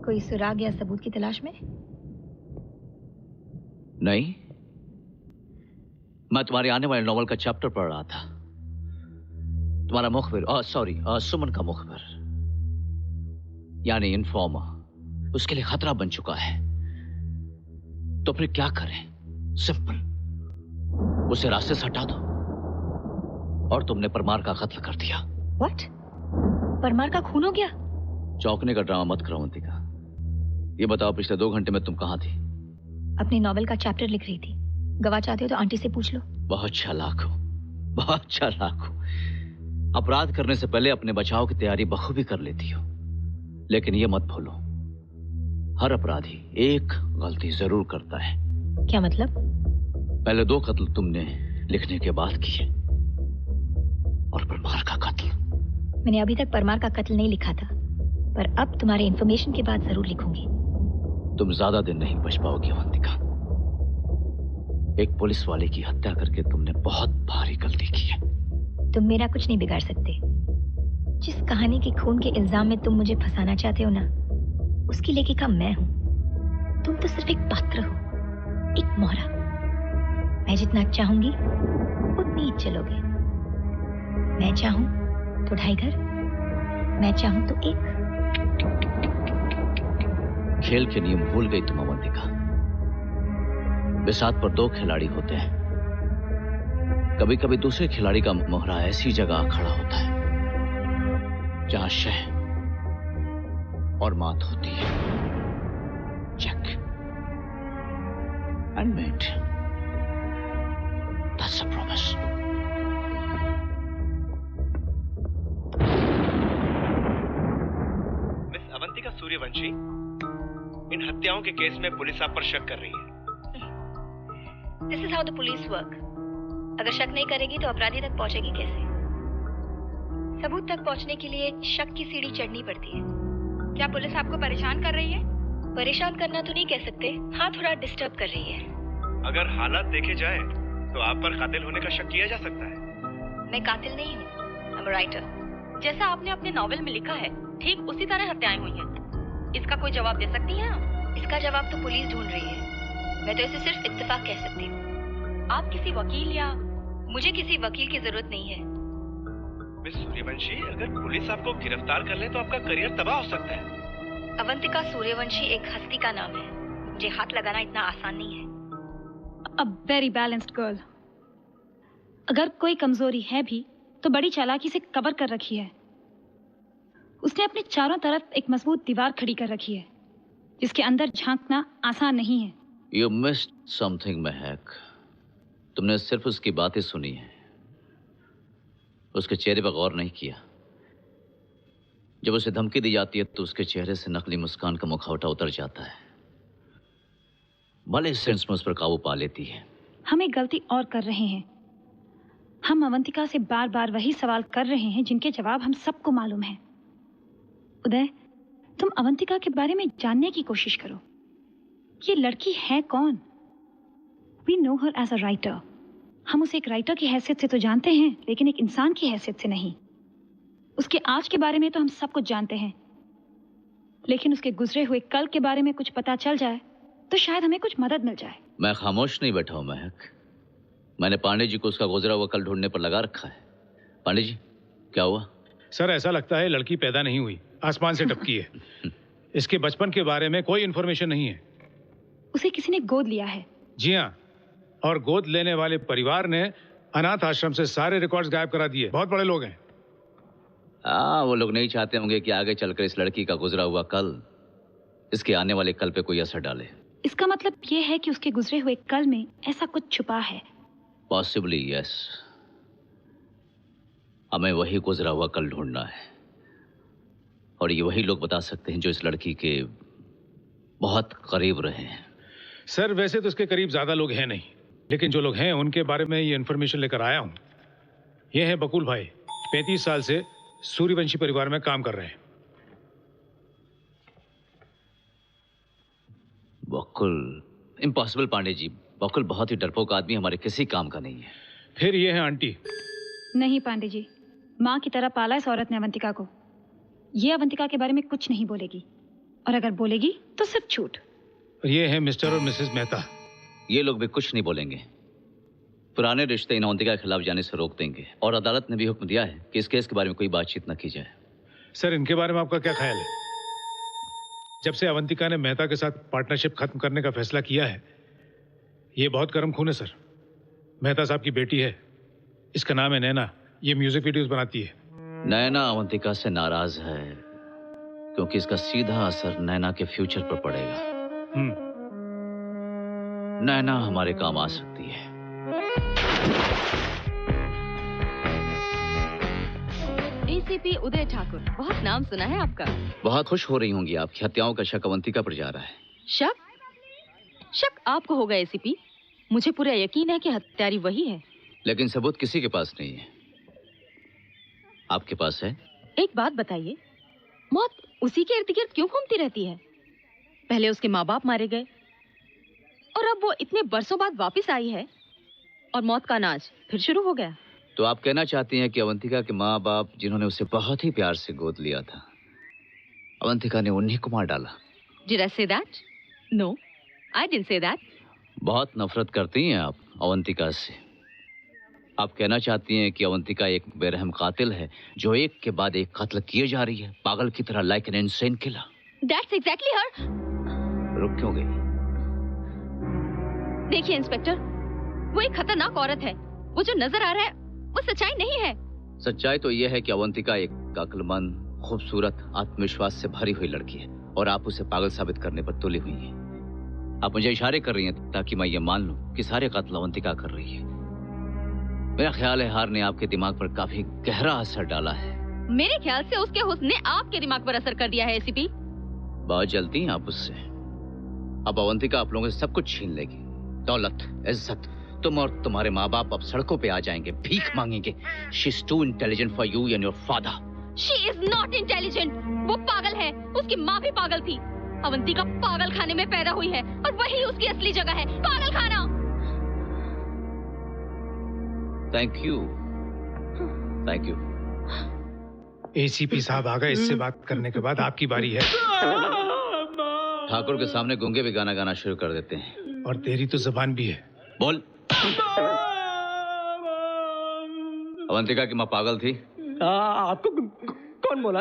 कोई सुराग या सबूत की तलाश में?
नहीं, मैं तुम्हारे आने वाले नॉवल का चैप्टर पढ़ रहा था। तुम्हारा मुखबिर, सुमन का मुखबिर यानी इन्फॉर्मर उसके लिए खतरा बन चुका है। तो फिर क्या करें? सिंपल, उसे रास्ते से हटा दो। और तुमने परमार का कत्ल कर दिया।
व्हाट? परमार का खून हो गया?
चौंकने का ड्रामा मत करो अवंतिका। ये बताओ, पिछले 2 घंटे में तुम कहाँ थी?
अपनी नॉवेल का चैप्टर लिख रही थी। गवाह चाहते हो तो आंटी से पूछ लो।
बहुत चालाक हो, बहुत चालाक हो। अपराध करने से पहले अपने बचाव की तैयारी बखूबी कर लेती हो। लेकिन ये मत भूलो, हर अपराधी एक गलती जरूर करता है।
क्या मतलब?
पहले 2 कत्ल तुमने लिखने के बाद किए, और परमार का कत्ल।
मैंने अभी तक परमार का कत्ल नहीं लिखा था, पर अब तुम्हारे इंफॉर्मेशन के बाद जरूर लिखूंगी।
तुम ज्यादा दिन नहीं बच पाओगी अवंतिका। एक पुलिस वाले की हत्या करके तुमने बहुत भारी गलती की है।
तुम मेरा कुछ नहीं बिगाड़ सकते। जिस कहानी के खून के इल्जाम में तुम मुझे फंसाना चाहते हो ना, उसकी लेखिका मैं हूं। तुम तो सिर्फ एक पात्र हो, एक मोहरा। मैं जितना चाहूंगी उतनी ही चलोगे। मैं चाहूं तो 2.5 घर, मैं चाहूं तो 1।
खेल के नियम भूल गई तुम अवंतिका। बिसात पर 2 खिलाड़ी होते हैं। कभी कभी दूसरे खिलाड़ी का मोहरा ऐसी जगह खड़ा होता है जहां शह और मात होती है। Check and mate. That's a promise.
Miss Avantika Suryavanshi, इन हत्याओं के केस में पुलिस आप पर शक कर रही है।
This is how the police work. अगर शक नहीं करेगी तो अपराधी तक पहुंचेगी कैसे? सबूत तक पहुंचने के लिए शक की सीढ़ी चढ़नी पड़ती है। क्या पुलिस आपको परेशान कर रही है? परेशान करना तो नहीं कह सकते, हाँ थोड़ा डिस्टर्ब कर रही है।
अगर हालात देखे जाए तो आप पर कातिल होने का शक किया जा सकता है।
मैं कातिल नहीं हूँ, I'm a writer।
जैसा आपने अपने नॉवेल में लिखा है ठीक उसी तरह हत्याएं हुई हैं। इसका कोई जवाब दे सकती हैं आप?
इसका जवाब तो पुलिस ढूंढ रही है। मैं तो इसे सिर्फ इत्तेफाक कह सकती हूँ।
आप किसी वकील या?
मुझे किसी वकील की जरूरत नहीं है।
मिस सूर्यवंशी, अगर पुलिस आपको गिरफ्तार कर ले तो आपका करियर तबाह हो सकता है।
अवंतिका सूर्यवंशी एक हस्ती का नाम है। मुझे हाथ लगाना इतना आसान नहीं है।
A very balanced girl. अगर कोई कमजोरी है भी तो बड़ी चालाकी से कवर कर रखी है। उसने अपने चारों तरफ एक मजबूत दीवार खड़ी कर रखी है जिसके अंदर झांकना आसान नहीं है।
You missed something, महक। तुमने सिर्फ उसकी बातें सुनी है, उसके चेहरे पर गौर नहीं किया। जब उसे धमकी दी जाती है तो उसके चेहरे से नकली मुस्कान का मुखौटा उतर जाता है। भले सेंस में उस पर काबू पा लेती है।
हम एक गलती और कर रहे हैं। हम अवंतिका से बार बार वही सवाल कर रहे हैं जिनके जवाब हम सबको मालूम है। उदय, तुम अवंतिका के बारे में जानने की कोशिश करो। ये लड़की है कौन? We know her as a writer. हम उसे एक राइटर की हैसियत से तो जानते हैं, लेकिन एक इंसान की हैसियत से नहीं। उसके आज के बारे में तो हम सब कुछ जानते हैं, लेकिन उसके गुजरे हुए कल के बारे में कुछ पता चल जाए तो शायद हमें कुछ मदद मिल जाए।
मैं खामोश नहीं बैठा हूं महक। मैंने पांडे जी को उसका गुजरा हुआ कल ढूंढने पर लगा रखा है। पांडे जी, क्या हुआ?
सर, ऐसा लगता है लड़की पैदा नहीं हुई, आसमान से टपकी है। इसके बचपन के बारे में कोई इन्फॉर्मेशन नहीं है।
उसे किसी ने गोद लिया है।
जी हाँ, और गोद लेने वाले परिवार ने अनाथ आश्रम से सारे रिकॉर्ड्स गायब करा दिए। बहुत बड़े लोग हैं।
वो लोग नहीं चाहते होंगे कि आगे चलकर इस लड़की का गुजरा हुआ कल इसके आने वाले कल पे कोई असर डाले।
इसका मतलब ये है कि उसके गुजरे हुए कल में ऐसा कुछ छुपा है।
Possibly yes. हमें वही गुजरा हुआ कल ढूंढना है, और ये वही लोग बता सकते हैं जो इस लड़की के बहुत करीब रहे हैं।
सर, वैसे तो उसके करीब ज्यादा लोग हैं नहीं, लेकिन जो लोग हैं उनके बारे में ये इन्फॉर्मेशन लेकर आया हूं। ये है बकुल भाई, 35 साल से सूर्यवंशी परिवार में काम कर रहे हैं।
बकुल? इम्पॉसिबल पांडे जी, बकुल बहुत ही डरपोक आदमी, हमारे किसी काम का नहीं है।
फिर ये है आंटी।
नहीं पांडे जी, माँ की तरह पाला इस औरत ने अवंतिका को। ये अवंतिका के बारे में कुछ नहीं बोलेगी, और अगर बोलेगी तो सिर्फ झूठ।
ये है मिस्टर और मिसेस मेहता।
ये लोग भी कुछ नहीं बोलेंगे। पुराने रिश्ते इन अवंतिका के खिलाफ जाने से रोक देंगे, और अदालत ने भी हुक्म दिया है कि इस केस के बारे में कोई बातचीत न की जाए।
सर, इनके बारे में आपका क्या ख्याल है? जब से अवंतिका ने मेहता के साथ पार्टनरशिप खत्म करने का फैसला किया है, ये बहुत गर्म खून है सर। मेहता साहब की बेटी है, इसका नाम है नैना। ये म्यूजिक वीडियोस बनाती है।
नैना अवंतिका से नाराज है क्योंकि इसका सीधा असर नैना के फ्यूचर पर पड़ेगा। नैना हमारे काम आ सकती है।
एसीपी उदय ठाकुर, बहुत नाम सुना है आपका।
बहुत खुश हो रही होंगी, आपकी हत्याओं का शक अवंतिका पर जा रहा है।
शक आपको होगा एसीपी। मुझे पूरा यकीन है कि हत्यारी वही है,
लेकिन सबूत किसी के पास नहीं है। आपके पास है?
एक बात बताइए, मौत उसी के इर्द गिर्द क्यों घूमती रहती है? पहले उसके माँ बाप मारे गए, और अब वो इतने बरसों बाद वापस आई है, और मौत का नाच फिर शुरू हो गया।
तो आप कहना चाहती हैं कि अवंतिका के माँ बाप, जिन्होंने उसे बहुत ही प्यार से गोद लिया था, अवंतिका ने उन्हीं को मार डाला?
Did I say that? No, I didn't say that.
बहुत नफरत करती हैं आप अवंतिका से। आप कहना चाहती हैं कि अवंतिका एक बेरहम कातिल है जो एक के बाद एक कत्ल किए जा रही है, पागल की तरह, like an insane killer.
That's exactly her.
रुक क्यों गई?
देखिए इंस्पेक्टर, वो एक खतरनाक औरत है। वो जो नजर आ रहा है वो सच्चाई नहीं है।
सच्चाई तो यह है कि अवंतिका एक अक्लमंद, खूबसूरत, आत्मविश्वास से भरी हुई लड़की है, और आप उसे पागल साबित करने पर तुली हुई हैं। आप मुझे इशारे कर रही हैं ताकि मैं ये मान लूं कि सारे कत्ल अवंतिका कर रही है। मेरा ख्याल है हार ने आपके दिमाग पर काफी गहरा असर डाला है।
मेरे ख्याल से उसके हुस्न ने आपके दिमाग पर असर कर दिया है एसीपी।
बहुत जल्दी हैं आप उससे। अब अवंतिका आप लोगों से सब कुछ छीन लेगी, दौलत, इज्जत। तुम और तुम्हारे माँ बाप अब सड़कों पे आ जाएंगे, भीख मांगेंगे। She is too intelligent for you and your father.
She is not intelligent. वो पागल है, उसकी माँ भी पागल थी। अवंतिका पागल खाने में पैदा हुई है, और वही उसकी असली जगह है, पागल खाना।
Thank you. Thank you.
ACP साहब आ गए, इससे बात करने के बाद आपकी बारी है।
ठाकुर के सामने गूंगे भी गाना गाना शुरू कर देते हैं।
और तेरी तो जुबान भी है।
बोल। अवंतिका की माँ पागल थी?
आपको कौन बोला?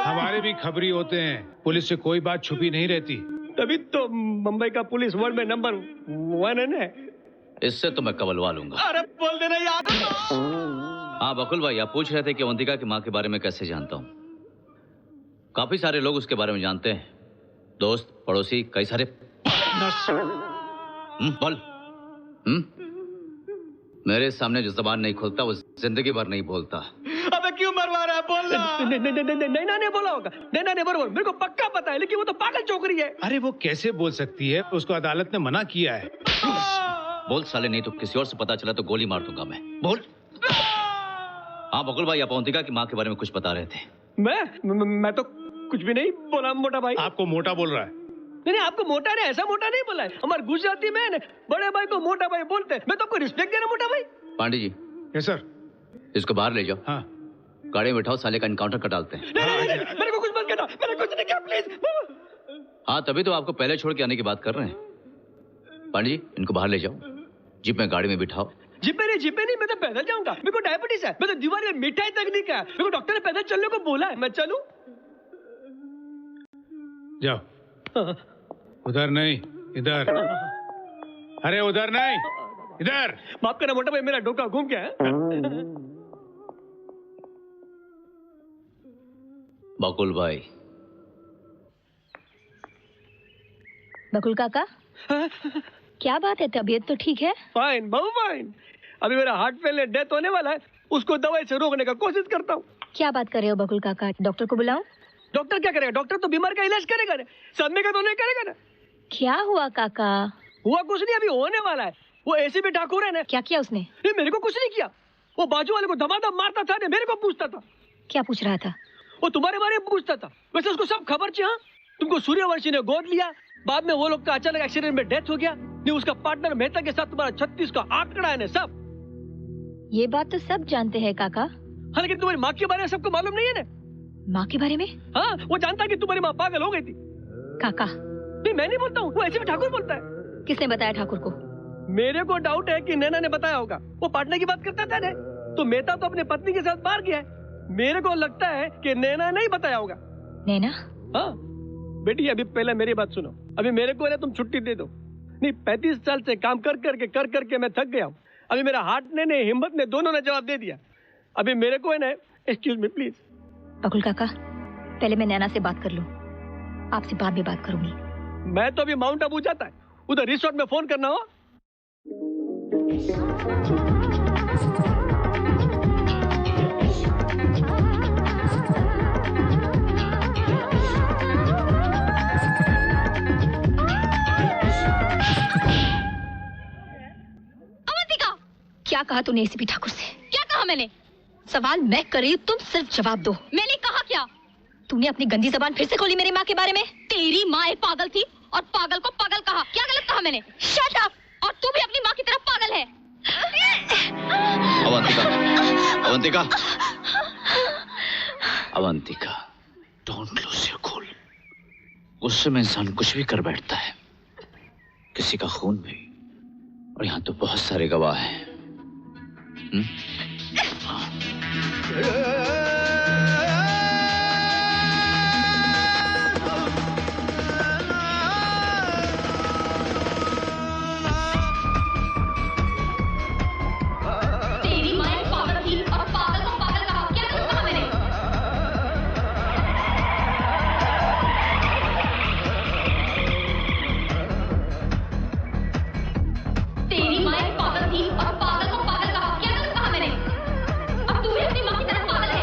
हमारे भी खबरी होते हैं, पुलिस से कोई बात छुपी नहीं रहती।
तभी तो मुंबई का पुलिस वर्ल्ड में नंबर 1 है।
इससे तो मैं कबलवा लूंगा।
अरे बोल देना यार।
हाँ बकुल भाई, आप पूछ रहे थे कि अवंतिका की माँ के बारे में कैसे जानता हूँ। काफी सारे लोग उसके बारे में जानते हैं, दोस्त, पड़ोसी, कई सारे। बोल। मेरे सामने जो जबान नहीं खोलता वो जिंदगी भर नहीं बोलता।
अबे क्यों मरवा रहा है? बोल ना। नैना ने बोला होगा। नैना ने बोला, मेरे को पक्का पता है, लेकिन वो तो पागल छोकरी है।
अरे वो कैसे बोल सकती है? उसको अदालत ने मना किया है।
बोल साले, नहीं तो किसी और से पता चला तो गोली मार दूंगा मैं। बोल। हाँ बकुल भाई, आप अवंतिका की माँ के बारे में कुछ बता रहे थे।
मैं तो कुछ भी नहीं बोला मोटा भाई।
आपको मोटा बोल रहा है?
नहीं, आपको मोटा नहीं, ऐसा मोटा नहीं बोला है। हमारे गुजराती में बड़े भाई को मोटा भाई बोलते हैं। मैं तो आपको रिस्पेक्ट दे रहा मोटा भाई।
पांडे जी।
Yes sir.
इसको बाहर ले जाओ।
हाँ।
गाड़ी में बिठाओ, साले का इनकाउंटर कर डालते हैं।
नहीं, मेरे को कुछ मत कहना, मैंने कुछ नहीं किया, प्लीज।
हाँ तभी तो आपको पहले छोड़ के आने की बात कर रहे हैं। पांडे जी, इनको बाहर ले जाओ, जीप में गाड़ी में बिठाओ।
जीप में नहीं, मैं तो पैदल जाऊंगा। मेरे को डायबिटीज है, मैं तो दीवार में मिठाई तक नहीं खाया। मेरे को डॉक्टर ने पैदल चलने को बोला है, मैं चलूं?
जाओ। उधर नहीं, इधर। अरे उधर नहीं, इधर।
माफ करना मोटा भाई, मेरा डोका घूम गया है।
बकुल भाई।
बकुल काका, क्या बात है? तबीयत तो ठीक है?
फाइन, बहुत फाइन। अभी मेरा हार्ट फेल में डेथ होने वाला है, उसको दवाई से रोकने का कोशिश करता हूँ।
क्या बात कर रहे हो बकुल काका? डॉक्टर को बुलाऊं?
डॉक्टर क्या करेगा? डॉक्टर तो बीमार का इलाज करेगा ना, सदमे का तो नहीं करेगा ना।
क्या हुआ काका?
हुआ कुछ नहीं, अभी होने वाला है। वो एसीपी ठाकुर है ना।
क्या किया उसने?
नहीं, मेरे को कुछ नहीं किया। वो बाजू वाले को धमाधम मारता था, मेरे को पूछता था।
क्या पूछ रहा था?
वो तुम्हारे बारे में पूछता था। वैसे उसको सब खबर थी। हाँ, तुमको सूर्यवंशी ने गोद लिया, बाद में वो लोग का अचानक एक्सीडेंट में डेथ हो गया। नहीं, उसका पार्टनर मेहता के साथ तुम्हारा 36 का आंकड़ा है ना, सब।
ये बात तो सब जानते हैं काका।
हाँ, लेकिन तुम्हारी माँ के बारे में सबको मालूम नहीं है ना।
माँ के बारे में?
हाँ, वो जानता है कि तुम्हारी माँ पागल हो गई थी।
काका
नहीं, मैं नहीं बोलता हूँ, वो ऐसे भी ठाकुर बोलता है।
किसने बताया ठाकुर को?
मेरे को डाउट है कि नैना ने बताया होगा। वो पार्टनर की बात करता था ना, तो मेहता तो अपने पत्नी के साथ बाहर गया है। मेरे को लगता है कि नैना नहीं बताया होगा।
नैना?
हाँ बेटी, अभी पहले मेरी बात सुनो। अभी मेरे को ना तुम छुट्टी दे दो। नहीं, 35 साल से काम कर करके मैं थक गया हूँ। अभी मेरा हार्ट ने हिम्मत ने दोनों ने जवाब दे दिया। अभी मेरे को है ना, एक्सक्यूज मी प्लीज।
बकुल काका, पहले मैं नैना से बात कर लूं, आपसे बाद में बात करूंगी।
मैं तो अभी माउंट आबू जाता है, उधर रिसोर्ट में फोन करना हो।
अवंतिका, क्या कहा तूने एसीपी ठाकुर से?
क्या कहा मैंने?
सवाल मैं कर रही हूँ, तुम सिर्फ जवाब दो।
मैंने कहा क्या?
तूने अपनी गंदी जबान फिर से खोली मेरी माँ के बारे में।
तेरी माँ एक पागल थी और पागल को पागल कहा। क्या गलत कहा मैंने?
Shut up!
और तू भी अपनी माँ की तरफ पागल है।
Avantika, Avantika, Avantika, don't lose your cool. गुस्से में इंसान कुछ भी कर बैठता है, किसी का खून भी। और यहाँ तो बहुत सारे गवाह हैं।
तेरी माँ एक पागल थी और पागल को पागल कहा। क्या गलत कहा मैंने? तेरी माँ एक पागल थी और पागल को पागल कहा। क्या गलत कहा मैंने? अब तू भी अपनी माँ की तरफ पागल है।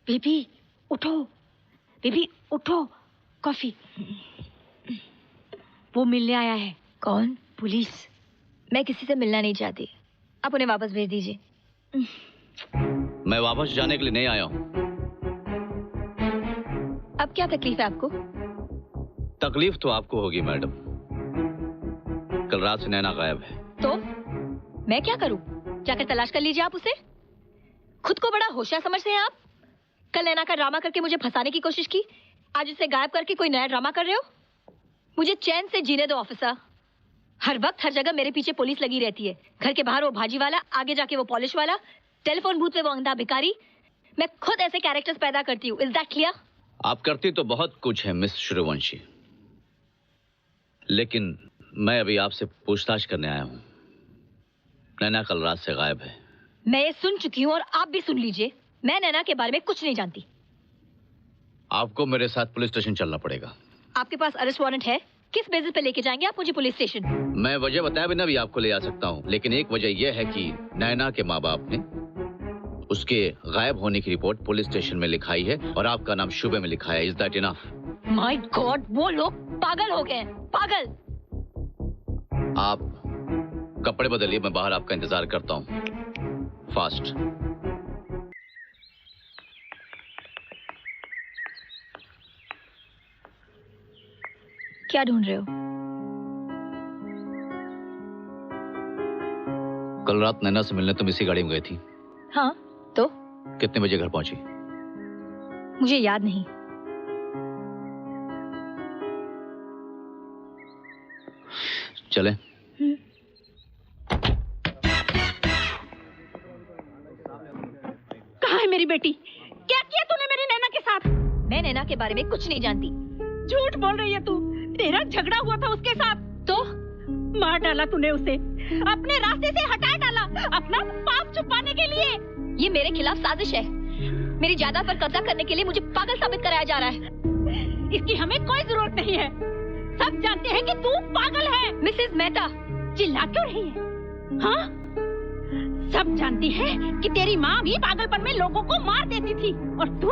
बेबी उठो, बेबी उठो, कॉफी। वो मिलने आया है।
कौन?
पुलिस।
मैं किसी से मिलना नहीं चाहती, आप उन्हें वापस भेज दीजिए।
मैं वापस जाने के लिए नहीं आया हूँ।
अब क्या तकलीफ है आपको?
तकलीफ तो आपको होगी मैडम। कल रात से नैना गायब है।
तो मैं क्या करूं? जाकर तलाश कर लीजिए आप उसे। खुद को बड़ा होशियार समझते हैं आप। कल नैना का ड्रामा करके मुझे फंसाने की कोशिश की, आज उसे गायब करके कोई नया ड्रामा कर रहे हो। मुझे चैन से जीने दो ऑफिसर। हर वक्त हर जगह मेरे पीछे पुलिस लगी रहती है। घर के बाहर वो भाजी वाला, आगे जाके वो पॉलिश वाला, टेलीफोन बूथ पे वो अंधा भिखारी। मैं खुद ऐसे कैरेक्टर्स पैदा करती हूँ। Is that clear?
आप करती तो बहुत कुछ है मिस सूर्यवंशी, लेकिन मैं अभी आपसे पूछताछ करने आया हूँ। नैना कल रात से गायब है।
मैं ये सुन चुकी हूँ और आप भी सुन लीजिए। मैं नैना के बारे में कुछ नहीं जानती।
आपको मेरे साथ पुलिस स्टेशन चलना पड़ेगा।
आपके पास अरेस्ट वारंट है? किस बेसिस पे लेके जाएंगे आप मुझे पुलिस स्टेशन?
मैं वजह बताया बिना भी आपको ले आ सकता हूँ, लेकिन एक वजह यह है कि नैना के माँ बाप ने उसके गायब होने की रिपोर्ट पुलिस स्टेशन में लिखाई है और आपका नाम शुबे में लिखा है। Is that enough?
My God, वो लोग पागल हो गए। पागल।
आप कपड़े बदलिए, मैं बाहर आपका इंतजार करता हूँ। फास्ट।
क्या ढूंढ रहे हो?
कल रात नैना से मिलने तुम इसी गाड़ी में गई थी?
हाँ, तो
कितने बजे घर पहुंची?
मुझे याद नहीं।
चलें?
कहाँ है मेरी बेटी? क्या किया तूने मेरी नैना के साथ?
मैं नैना के बारे में कुछ नहीं जानती।
झूठ बोल रही है तू। तेरा झगड़ा हुआ था उसके साथ।
तो
मार डाला तूने उसे, अपने रास्ते से हटा डाला, अपना पाप छुपाने के लिए।
ये मेरे खिलाफ साजिश है। मेरी जायदाद पर कब्जा करने के लिए मुझे पागल साबित कराया जा रहा है।
इसकी हमें कोई जरूरत नहीं है। सब जानते हैं कि तू पागल है।
मिसेस मेहता,
चिल्ला क्यों रही है? हाँ, सब जानती है कि तेरी माँ भी पागलपन में लोगों को मार देती थी। और तू,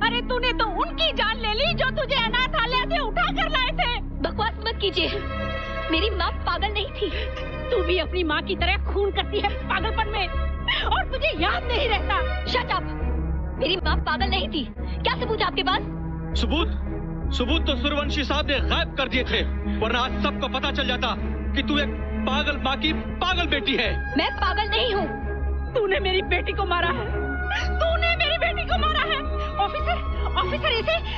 अरे तूने तो उनकी जान ले ली जो तुझे अनाथालय से उठा कर लाए थे।
बकवास मत कीजिए, मेरी माँ पागल नहीं थी।
तू भी अपनी माँ की तरह खून करती है पागलपन में, और तुझे याद नहीं रहता।
Shut up. मेरी माँ पागल नहीं थी। क्या सबूत है आपके पास?
सबूत तो सूर्यवंशी साहब ने गायब कर दिए थे, वरना आज सबको पता चल जाता कि तू एक पागल माँ की पागल बेटी है।
मैं पागल नहीं हूँ।
तूने मेरी बेटी को मारा है। तूने मेरी बेटी को मारा है। ऑफिसर,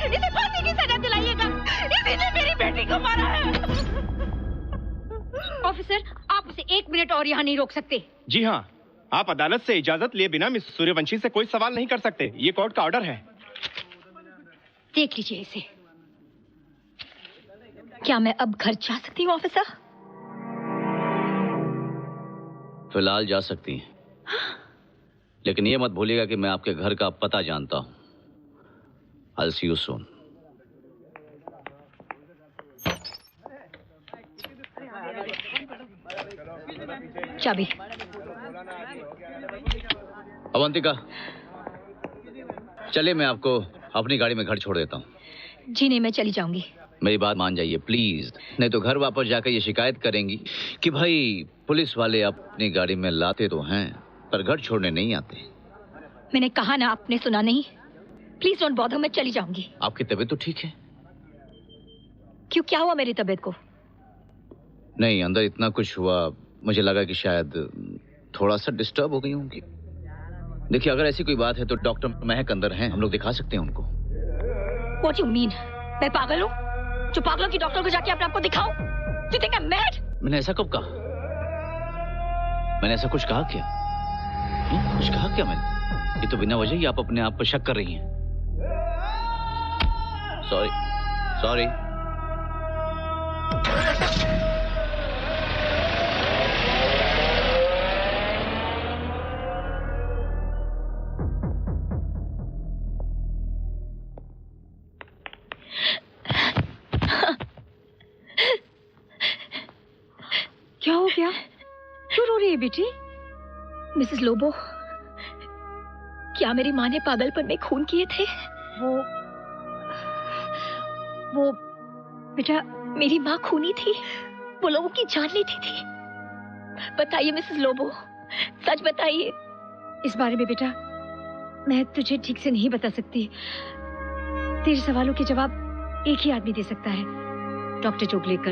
इसे फांसी की सजा दिलाइएगा। इसने मेरी बेटी को मारा है।
ऑफिसर, आप उसे 1 मिनट और यहाँ नहीं रोक सकते।
जी हाँ, आप अदालत से इजाजत लिए बिना मिस सूर्यवंशी से कोई सवाल नहीं कर सकते। ये कोर्ट का ऑर्डर है।
देख लीजिए इसे।
क्या मैं अब घर जा सकती हूँ ऑफिसर?
फिलहाल जा सकती हैं, लेकिन ये मत भूलिएगा कि मैं आपके घर का पता जानता हूँ। I'll see you soon.
चाबी।
अवंतिका, चलिए मैं आपको अपनी गाड़ी में घर छोड़ देता हूँ।
जी नहीं, मैं चली जाऊंगी।
मेरी बात मान जाइए प्लीज, नहीं तो घर वापस जाकर ये शिकायत करेंगी कि भाई पुलिस वाले अपनी गाड़ी में लाते तो हैं पर घर छोड़ने नहीं आते।
मैंने कहा ना, आपने सुना नहीं। प्लीज डोंट बॉदर, मैं चली जाऊंगी।
आपकी तबीयत तो ठीक है?
क्यों, क्या हुआ मेरी तबीयत को?
नहीं, अंदर इतना कुछ हुआ, मुझे लगा कि शायद थोड़ा सा डिस्टर्ब हो गई होंगी। देखिए, अगर ऐसी कोई बात है तो डॉक्टर महक अंदर हैं, हम लोग दिखा सकते हैं उनको।
What you mean? मैं पागल हूँ जो पागलों की डॉक्टर को जाके अपने आप को दिखाऊं? You think I'm mad?
मैंने ऐसा कब कहा? मैंने ऐसा कुछ कहा क्या?
कुछ कहा क्या मैंने? ये तो बिना वजह ही आप अपने आप पर शक कर रही हैं। Sorry sorry.
क्या हो गया? क्यों रो रही है बेटी?
मिसेस लोबो, क्या मेरी माँ ने पागलपन में खून किए थे? वो बेटा, मेरी माँ खूनी थी, वो लोगों की जान लेती थी। बताइए मिसेस लोबो, सच बताइए।
इस बारे में बेटा मैं तुझे ठीक से नहीं बता सकती। तेरे सवालों के जवाब एक ही आदमी दे सकता है, डॉक्टर जोगलेकर।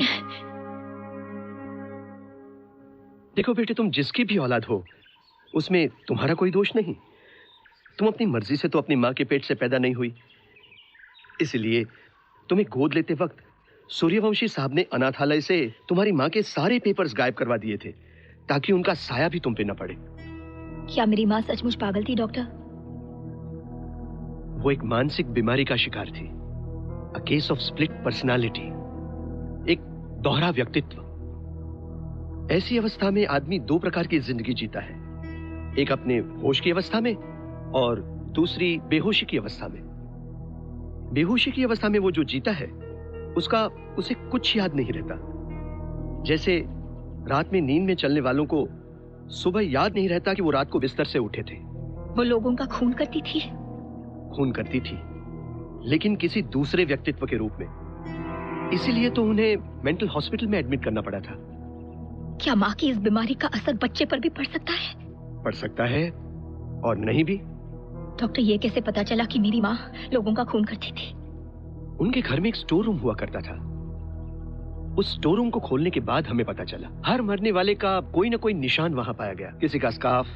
देखो बेटे, तुम जिसकी भी औलाद हो उसमें तुम्हारा कोई दोष नहीं। तुम अपनी मर्जी से तो अपनी माँ के पेट से पैदा नहीं हुई, इसलिए तुम्हें गोद लेते वक्त सूर्यवंशी साहब ने अनाथालय से तुम्हारी माँ के सारे पेपर्स गायब करवा दिए थे ताकि उनका साया भी तुम पे न पड़े।
क्या मेरी माँ सचमुच पागल थी डॉक्टर?
वो एक मानसिक बीमारी का शिकार थी, a case of split personality, एक दोहरा व्यक्तित्व। ऐसी अवस्था में आदमी दो प्रकार की जिंदगी जीता है, एक अपने होश की अवस्था में और दूसरी बेहोशी की अवस्था में। बेहोशी की अवस्था में वो जो जीता है उसे कुछ याद नहीं रहता। जैसे रात में नींद में चलने वालों को सुबह याद नहीं रहता कि वो रात को बिस्तर से उठे थे।
वो लोगों का खून करती थी?
खून करती थी, लेकिन किसी दूसरे व्यक्तित्व के रूप में। इसीलिए तो उन्हें मेंटल हॉस्पिटल में एडमिट करना पड़ा था।
क्या माँ की इस बीमारी का असर बच्चे पर भी पड़ सकता है?
पड़ सकता है और नहीं भी।
डॉक्टर, ये कैसे पता चला कि मेरी माँ लोगों का खून करती थी?
उनके घर में एक स्टोर रूम हुआ करता था। उस स्टोर रूम को खोलने के बाद हमें पता चला हर मरने वाले का कोई ना कोई निशान वहां पाया गया। किसी का स्कार्फ,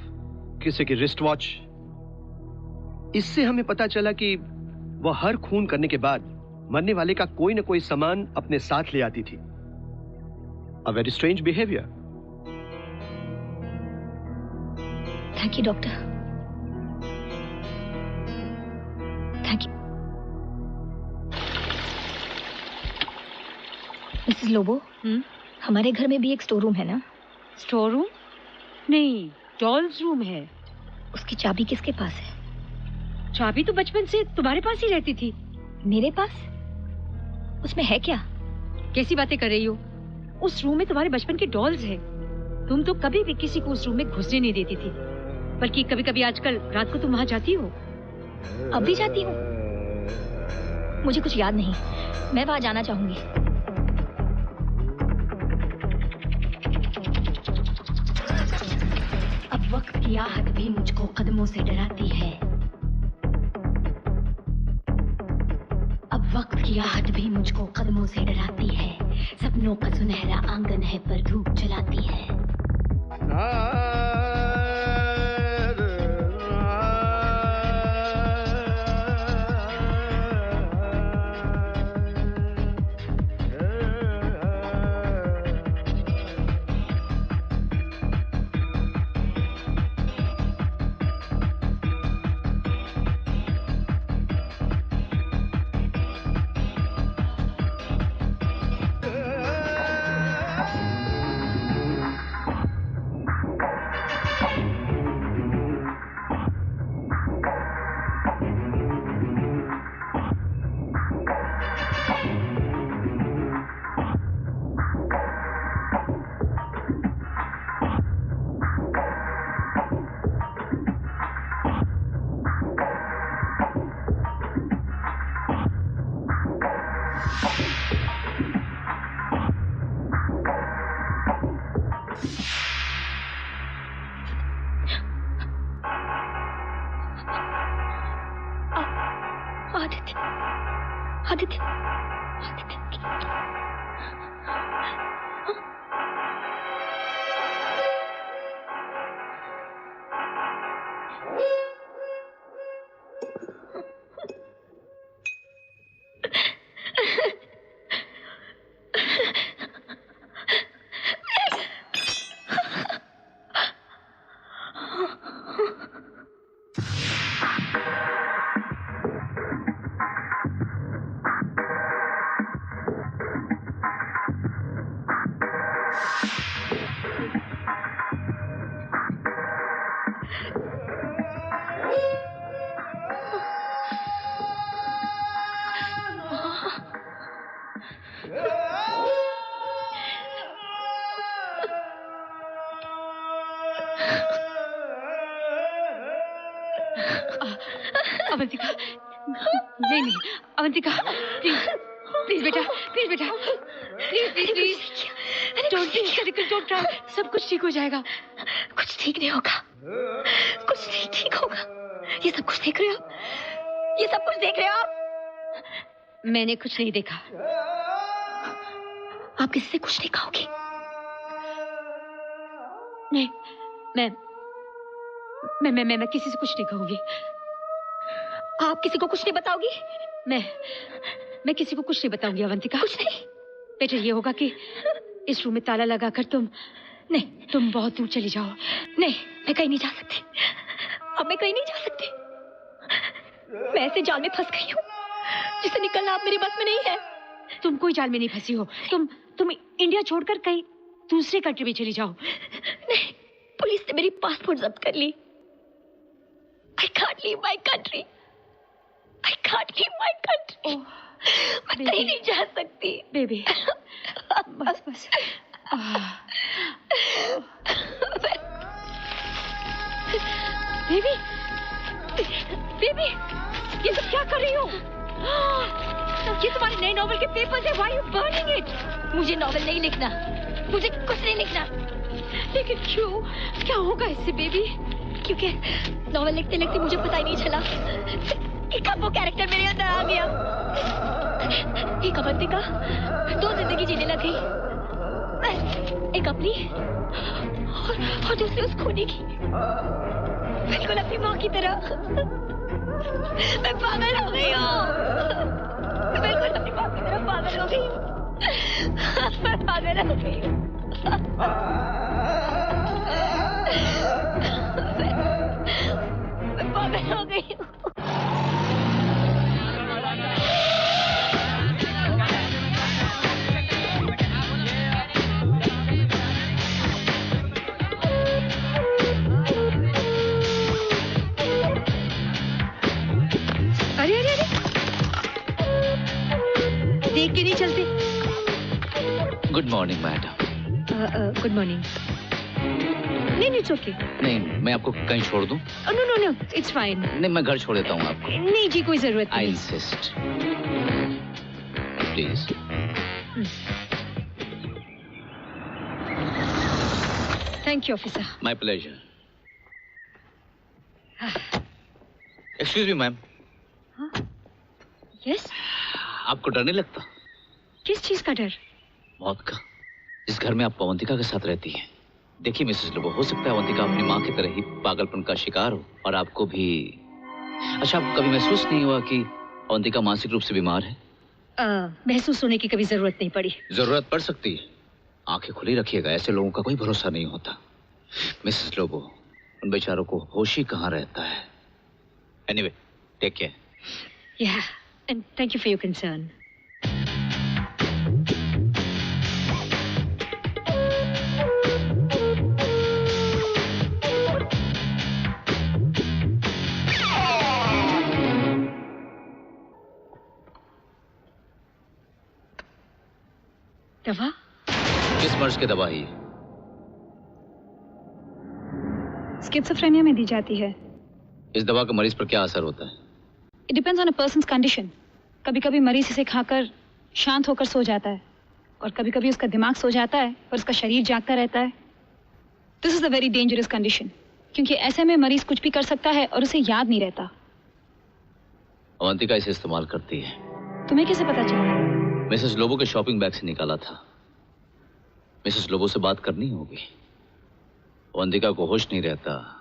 किसी की रिस्ट वॉच। इससे हमें पता चला कि वह हर खून करने के बाद मरने वाले का कोई ना कोई सामान अपने साथ ले आती थी। A very strange behavior.
Thank you, doctor. Thank you. Mrs Lobo, हमारे घर में भी एक स्टोर रूम है ना?
Store room? नहीं, डॉल्स रूम है।
उसकी चाबी किसके पास है?
चाबी तो बचपन से तुम्हारे पास ही रहती थी।
मेरे पास? उसमें है क्या?
कैसी बातें कर रही हो? उस रूम में तुम्हारे बचपन के डॉल्स हैं। तुम तो कभी भी किसी को उस रूम में घुसने नहीं देती थी, बल्कि कभी-कभी आजकल रात को तुम वहां जाती हो।
अब भी जाती हूँ? मुझे कुछ याद नहीं, मैं वहां जाना चाहूंगी। अब वक्त की आहट भी मुझको कदमों से डराती है। अब वक्त की आहट भी मुझको कदमों से डराती है। सपनों का सुनहरा आंगन है पर धूप जलाती है।
अवंतिका, नहीं नहीं, अवंतिका, प्लीज प्लीज बेटा, प्लीज बेटा, please please please, don't be hysterical, don't cry, सब कुछ ठीक हो जाएगा।
कुछ ठीक नहीं होगा, कुछ नहीं ठीक होगा। ये सब कुछ देख रहे हो आप? ये सब कुछ देख रहे हो आप?
मैंने कुछ नहीं देखा।
आप किसी से कुछ नहीं कहोगे?
नहीं, मैं किसी से कुछ नहीं कहूंगी।
आप किसी को कुछ नहीं बताओगी?
मैं किसी को कुछ नहीं बताऊंगी अवंतिका।
कुछ नहीं?
बेटर ये होगा कि इस रूम में ताला लगाकर तुम बहुत दूर चली जाओ।
नहीं, मैं कहीं नहीं जा सकती। अब मैं कहीं नहीं जा सकती। मैं ऐसे जाल में फंस गई हूँ जिससे निकलना अब मेरी बस में नहीं है।
तुम कोई जाल में नहीं फंसी हो। तुम इंडिया छोड़कर कहीं दूसरे कंट्री में चली जाओ।
नहीं, पुलिस ने मेरी पासपोर्ट जब्त कर ली। I can't leave my country. I can't leave my country. मैं कहीं नहीं जा सकती।
बेबी, बस बस। बेबी, बेबी, ये सब क्या कर रही हो? ये तुम्हारे नए नॉवल के पेपर्स है। Why are you burning it?
मुझे नॉवल नहीं लिखना, मुझे कुछ नहीं लिखना।
लेकिन क्यों? क्या होगा इससे बेबी?
क्योंकि नॉवल लिखते लिखते मुझे पता ही नहीं चला कि कब वो कैरेक्टर मेरे अंदर आ गया। एक अवंतिका 2 जिंदगी जीने लग गई, एक अपनी और दूसरी उस खूनी की, बिल्कुल अपनी माँ की तरह। मैं पागल हो गई हूँ, बिल्कुल अपनी माँ की तरह पागल हो गई हूँ। मैं पागल हो गई हूँ। मैं पागल हो गई हूँ।
अरे अरे अरे, देख के नहीं चलते।
Good morning madam.
Good morning. नहीं, इट्स ओके।
नहीं, मैं आपको कहीं छोड़ दूं?
No no no, it's fine.
नहीं, मैं घर छोड़ देता हूँ आपको।
नहीं जी, कोई जरूरत
आई
नहीं।
Insist, please.
Thank you officer.
My pleasure. Excuse me ma'am.
Yes?
आपको डर नहीं लगता?
किस चीज का डर?
मौत का। जिस घर में आप अवंतिका के साथ रहती हैं। देखिए मिसेस लोबो, हो सकता है अवंतिका अपनी माँ की तरह ही पागलपन का शिकार हो और आपको भी। अच्छा, आपको कभी महसूस नहीं हुआ कि अवंतिका मानसिक रूप से बीमार है?
महसूस होने की कभी जरूरत नहीं पड़ी।
जरूरत पड़ सकती है। आंखें खुली रखिएगा, ऐसे लोगों का कोई भरोसा नहीं होता। मिसेस लोबो, उन बेचारों को होश ही कहाँ रहता है। Anyway, take care.
Yeah, and thank you for your concern. दवा?
किस मर्ज की दवा है ये?
स्किज़ोफ्रेनिया में दी जाती है।
इस दवा का मरीज पर क्या असर होता है?
It depends on a person's condition. कभी-कभी मरीज इसे खाकर शांत होकर सो जाता है और कभी-कभी उसका दिमाग सो जाता है और उसका शरीर जागता रहता है। This is a very dangerous condition, क्योंकि ऐसे में मरीज कुछ भी कर सकता है और उसे याद नहीं रहता।
अवंतिका इसे इस्तेमाल करती है।
तुम्हें कैसे पता चला?
मिसेस लोबो के शॉपिंग बैग से निकाला था। मिसेस लोबो से बात करनी होगी। अवंतिका को होश नहीं रहता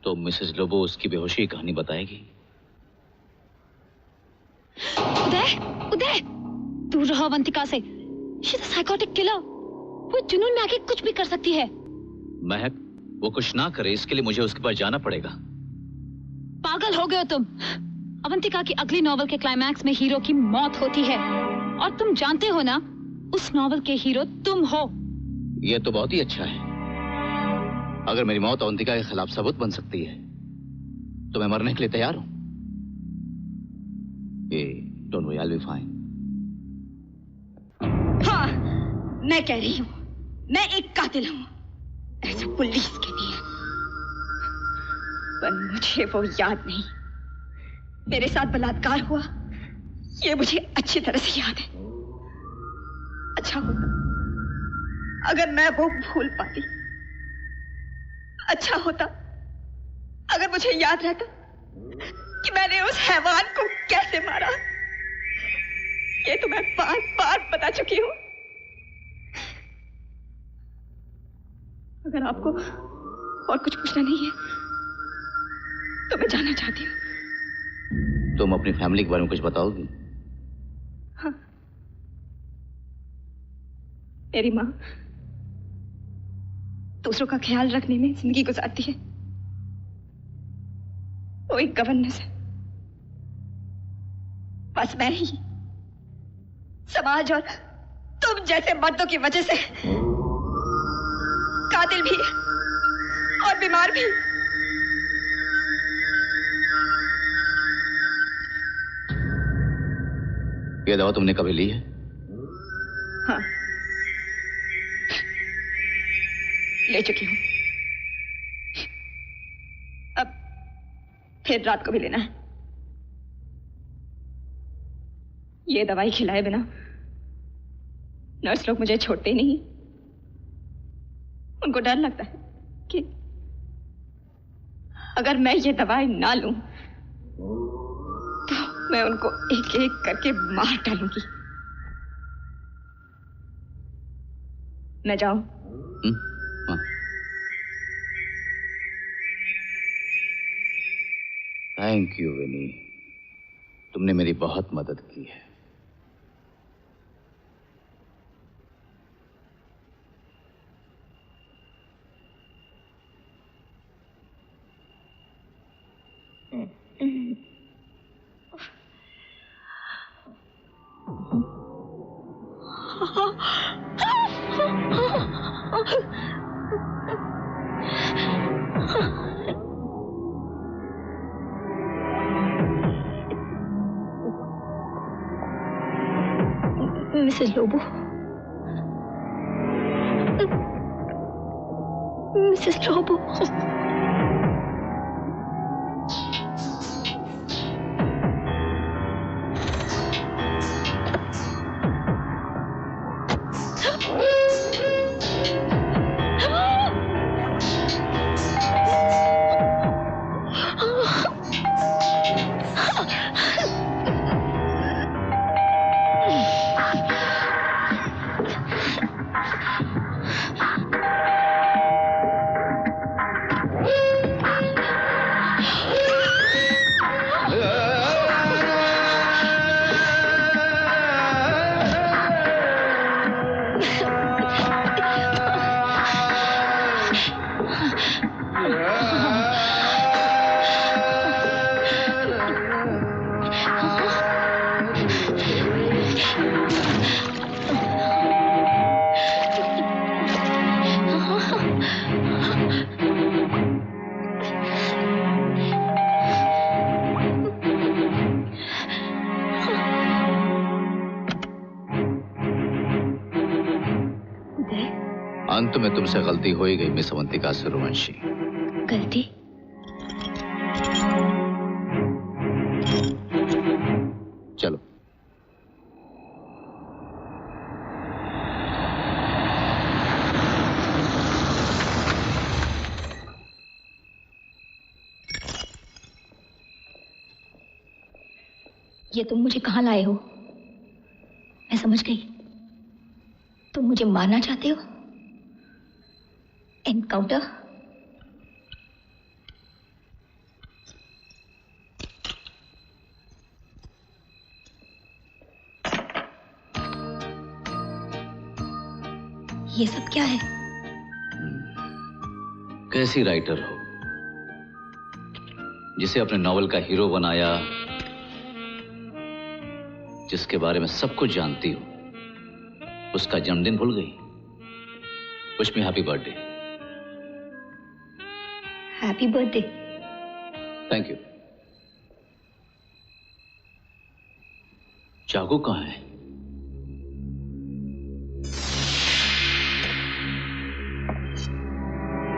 तो मिसेस लोबो उसकी बेहोशी की कहानी बताएगी।
उदय, दूर रहो अवंतिका से। She's a psychotic killer. वो जुनून में आके कुछ भी कर सकती है।
महक, वो कुछ ना करे इसके लिए मुझे उसके पास जाना पड़ेगा।
पागल हो गए हो तुम। अवंतिका की अगली नॉवल के क्लाइमैक्स में हीरो की मौत होती है और तुम जानते हो ना, उस नॉवल के हीरो तुम हो।
ये तो बहुत ही अच्छा है। अगर मेरी मौत अवंतिका के खिलाफ सबूत बन सकती है तो मैं मरने के लिए तैयार हूं। ये don't worry, I will be fine.
हाँ, मैं कह रही हूँ, मैं एक कातिल हूँ, ऐसा पुलिस कहती है, पर मुझे वो याद नहीं। मेरे साथ बलात्कार हुआ, ये मुझे अच्छी तरह से याद है। अच्छा होता अगर मैं वो भूल पाती, अच्छा होता अगर मुझे याद रहता कि मैंने उस हैवान को कैसे मारा। ये तो मैं बार बार बता चुकी हूं। अगर आपको और कुछ पूछना नहीं है तो मैं जानना चाहती हूँ।
तुम अपनी फैमिली के बारे में कुछ बताओगी?
हाँ, मेरी माँ दूसरों का ख्याल रखने में जिंदगी गुजारती है। वो एक गवर्नेंस है। बस मैं ही समाज और तुम जैसे मर्दों की वजह से कातिल भी और बीमार भी।
ये दवा तुमने कभी ली है?
हाँ, ले चुकी हूं। अब फिर रात को भी लेना है। ये दवाई खिलाए बिना नर्स लोग मुझे छोड़ते ही नहीं। उनको डर लगता है कि अगर मैं ये दवाई ना लूं तो मैं उनको एक एक करके मार डालूंगी। मैं जाऊं?
थैंक यू विनी, तुमने मेरी बहुत मदद की है।
Mrs Lobo, Mrs Lobo. अंत में तुमसे गलती हो ही गई मिस अवंतिका सूर्यवंशी। गलती?
चलो।
ये तुम मुझे कहाँ लाए हो? मैं समझ गई, तुम मुझे मारना चाहते हो। एनकाउंटर? ये सब क्या है?
कैसी राइटर हो जिसे अपने नॉवल का हीरो बनाया, जिसके बारे में सब कुछ जानती हो, उसका जन्मदिन भूल गई। Wish me happy birthday.
Happy birthday.
Thank you. चाकू कहाँ है?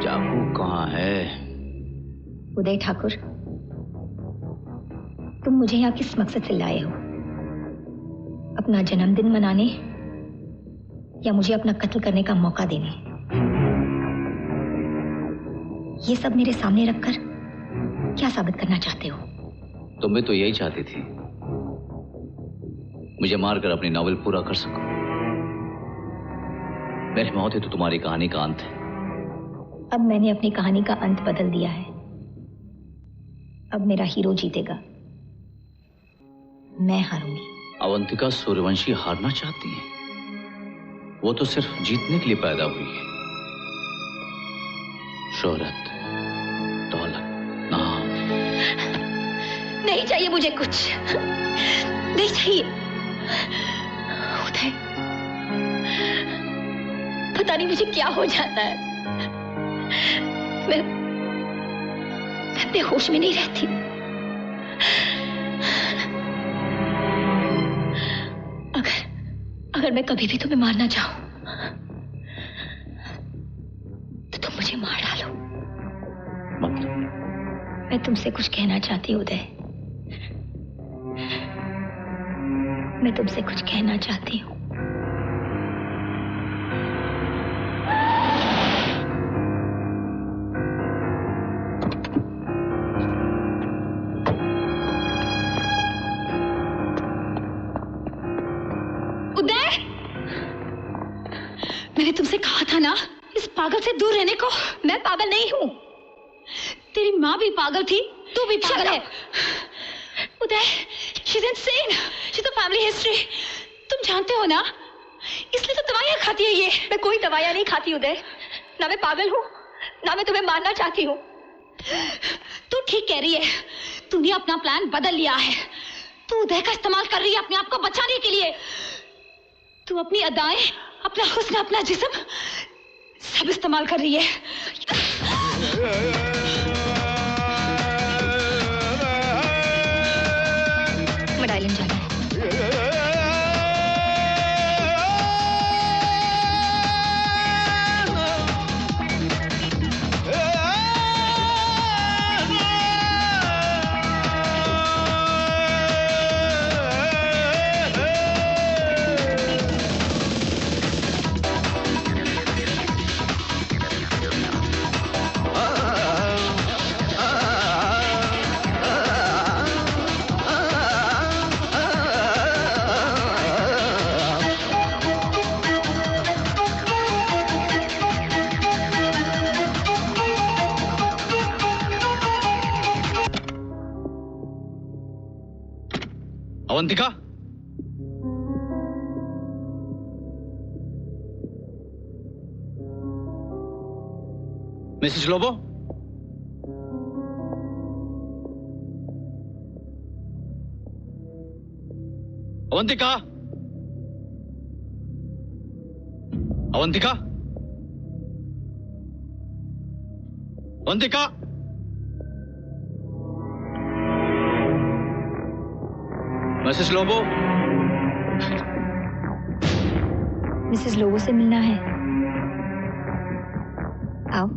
चाकू कहाँ है?
उदय ठाकुर, तुम मुझे यहाँ किस मकसद से लाए हो? अपना जन्मदिन मनाने या मुझे अपना कत्ल करने का मौका देने? ये सब मेरे सामने रखकर क्या साबित करना चाहते हो?
तुम भी तो यही चाहती थी, मुझे मारकर अपनी नॉवेल पूरा कर सको। मेरी मौत ही तो तुम्हारी कहानी का अंत है।
अब मैंने अपनी कहानी का अंत बदल दिया है। अब मेरा हीरो जीतेगा, मैं हारूंगी।
अवंतिका सूर्यवंशी हारना चाहती है? वो तो सिर्फ जीतने के लिए पैदा हुई है। शोहरत, दौलत, नाम।
नहीं चाहिए मुझे कुछ, नहीं चाहिए। उदय, पता नहीं मुझे क्या हो जाता है। मैं बेहोश में नहीं रहती। अगर मैं कभी भी तुम्हें मारना चाहूं तो तुम मुझे मार डालो। मैं तुमसे कुछ कहना चाहती हूँ उदय, मैं तुमसे कुछ कहना चाहती हूँ। मैंने तुमसे कहा था ना इस पागल से दूर रहने को। मैं पागल नहीं हूं, तेरी माँ भी पागल थी, तू भी पागल है। उदय, she's insane, she's a family history। तुम जानते हो ना, इसलिए तो दवाइयां खाती है ये। मैं कोई दवाइयां नहीं खाती उदय, ना मैं पागल हूं, ना मैं तुम्हें मारना चाहती हूँ। तू ठीक कह रही है, तूने अपना प्लान बदल लिया है। तू उदय का इस्तेमाल कर रही है अपने आप को बचाने के लिए। तू अपनी अदाएं, अपना हुस्न, अपना जिस्म सब इस्तेमाल कर रही है। मैं आइलैंड जाना है।
Avantika, Mrs Lobo, Avantika, Avantika, Avantika. Mrs Lobo,
Mrs Lobo से मिलना है, आओ।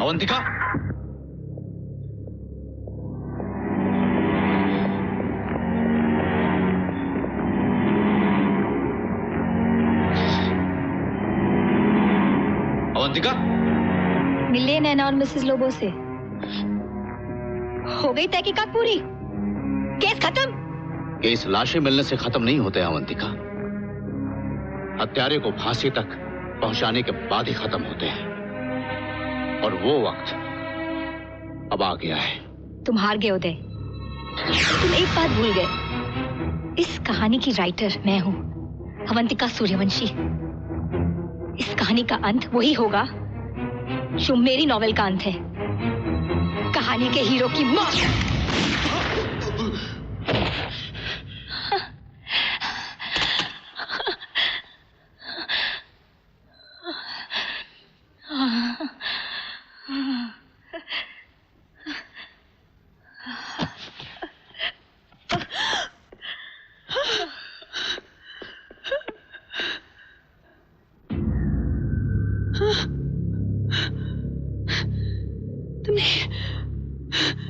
अवंतिका, अवंतिका,
मिले नैना और मिसेस लोबो से। हो गई तहकीकात पूरी, केस खत्म।
केस लाशें मिलने से खत्म नहीं होते अवंतिका, हत्यारे को फांसी तक पहुंचाने के बाद ही खत्म होते हैं। और वो वक्त अब आ गया है।
तुम हार गए उदय, तुम एक बात भूल गए। इस कहानी की राइटर मैं हूं, अवंतिका सूर्यवंशी। इस कहानी का अंत वही होगा जो मेरी नॉवेल का अंत है, कहानी के हीरो की मौत।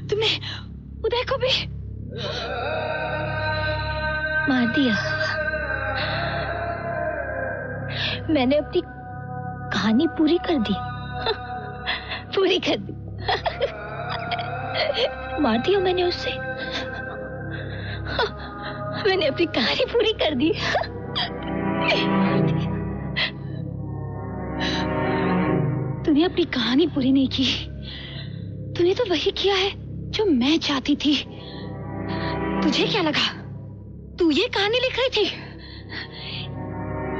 तुमने उदय को भी
मार दिया। मैंने अपनी कहानी पूरी कर दी। पूरी कर दी। मार दिया मैंने उससे। मैंने अपनी कहानी पूरी कर दी।
तूने अपनी कहानी पूरी नहीं की। तूने तो वही किया है जो मैं चाहती थी। तुझे क्या लगा तू ये कहानी लिख रही थी?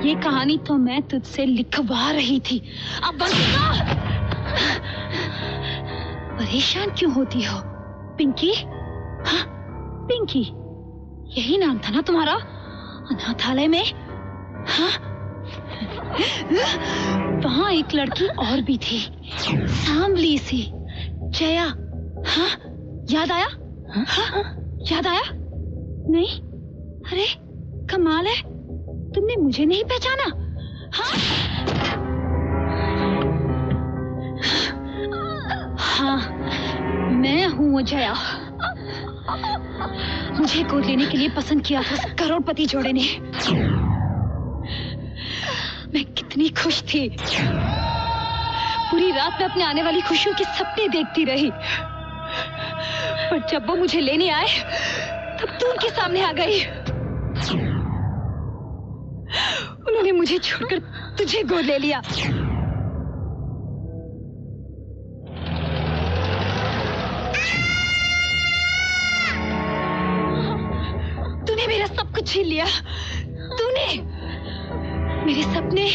ये कहानी तो मैं तुझसे लिखवा रही थी। अब बंद। परेशान क्यों होती हो पिंकी? हाँ पिंकी, यही नाम था ना तुम्हारा अनाथालय में? हाँ वहां एक लड़की और भी थी, सांवली सी, जया। हाँ याद आया? हाँ याद आया? नहीं? अरे कमाल है, तुमने मुझे नहीं पहचाना? हाँ मैं हूँ वो जया। मुझे गोद लेने के लिए पसंद किया था उस करोड़पति जोड़े ने। मैं कितनी खुश थी। पूरी रात में अपने आने वाली खुशियों के सपने देखती रही, पर जब वो मुझे लेने आए तब तू उनके सामने आ गई। उन्होंने मुझे छोड़कर तुझे गोद ले लिया। तूने मेरा सब कुछ छीन लिया। तूने मेरे सपने,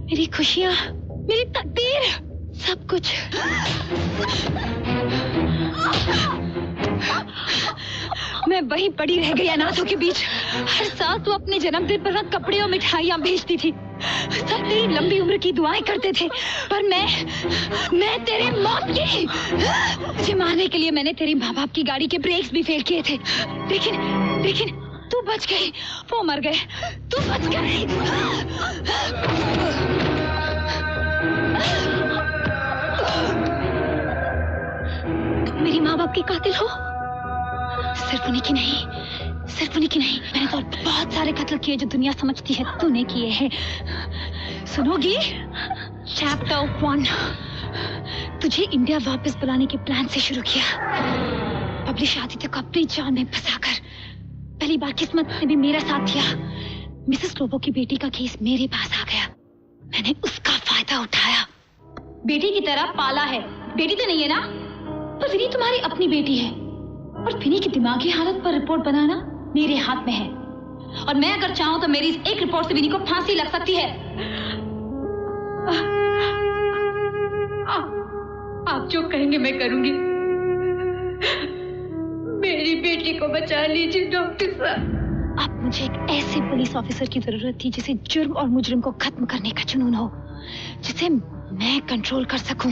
मेरी खुशियां, मेरी तकदीर, सब कुछ। मैं वहीं पड़ी रह गई अनाथों के बीच। हर साल तू अपने जन्मदिन पर कपड़े और मिठाइयां भेजती थी। सब तेरी लंबी उम्र की दुआएं करते थे, पर मैं तेरे मौत की। तुझे मारने के लिए मैंने तेरे माँ बाप की गाड़ी के ब्रेक्स भी फेल किए थे, लेकिन तू बच गई। वो मर गए, तू बच गई। तुम मेरी माँ बाप के कातिल हो। सिर्फ उन्हीं की नहीं, मैंने तो बहुत सारे कत्ल किए जो दुनिया समझती है तूने किए हैं। सुनोगी? चैप्टर 1 तुझे इंडिया वापस बुलाने के प्लान से शुरू किया। पब्लिश आदि तक अपनी जान में फंसाकर पहली बार किस्मत ने भी मेरा साथ दिया। मिसेस लोबो की बेटी का केस मेरे पास आ गया, मैंने उसका फायदा उठाया। बेटी की तरह पाला है, बेटी तो नहीं है ना? पर विनी तुम्हारी अपनी बेटी है, और विनी की दिमागी हालत पर रिपोर्ट बनाना मेरे हाथ में है। और मैं अगर चाहूं तो मेरी इस एक रिपोर्ट से विनी को फांसी लग सकती है। आप जो कहेंगे मैं करूंगी। मेरी बेटी को बचा लीजिए डॉक्टर साहब। अब मुझे एक ऐसे पुलिस ऑफिसर की जरूरत थी जिसे जुर्म और मुजरिम को खत्म करने का जुनून हो, जिसे मैं कंट्रोल कर सकूं।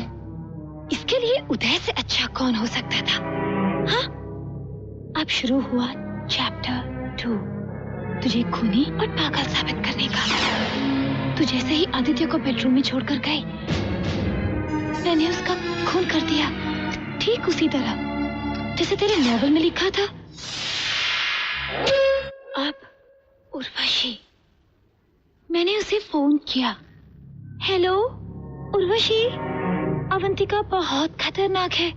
इसके लिए उदय से अच्छा कौन हो सकता था? हाँ? अब शुरू हुआ चैप्टर 2 तुझे खूनी और पागल साबित करने का। तू जैसे ही आदित्य को बेडरूम में छोड़कर गई, मैंने उसका खून कर दिया, ठीक उसी तरह जैसे तेरे नॉवल में लिखा था। अब उर्वशी, मैंने उसे फोन किया। हेलो उर्वशी, अवंतिका बहुत खतरनाक है।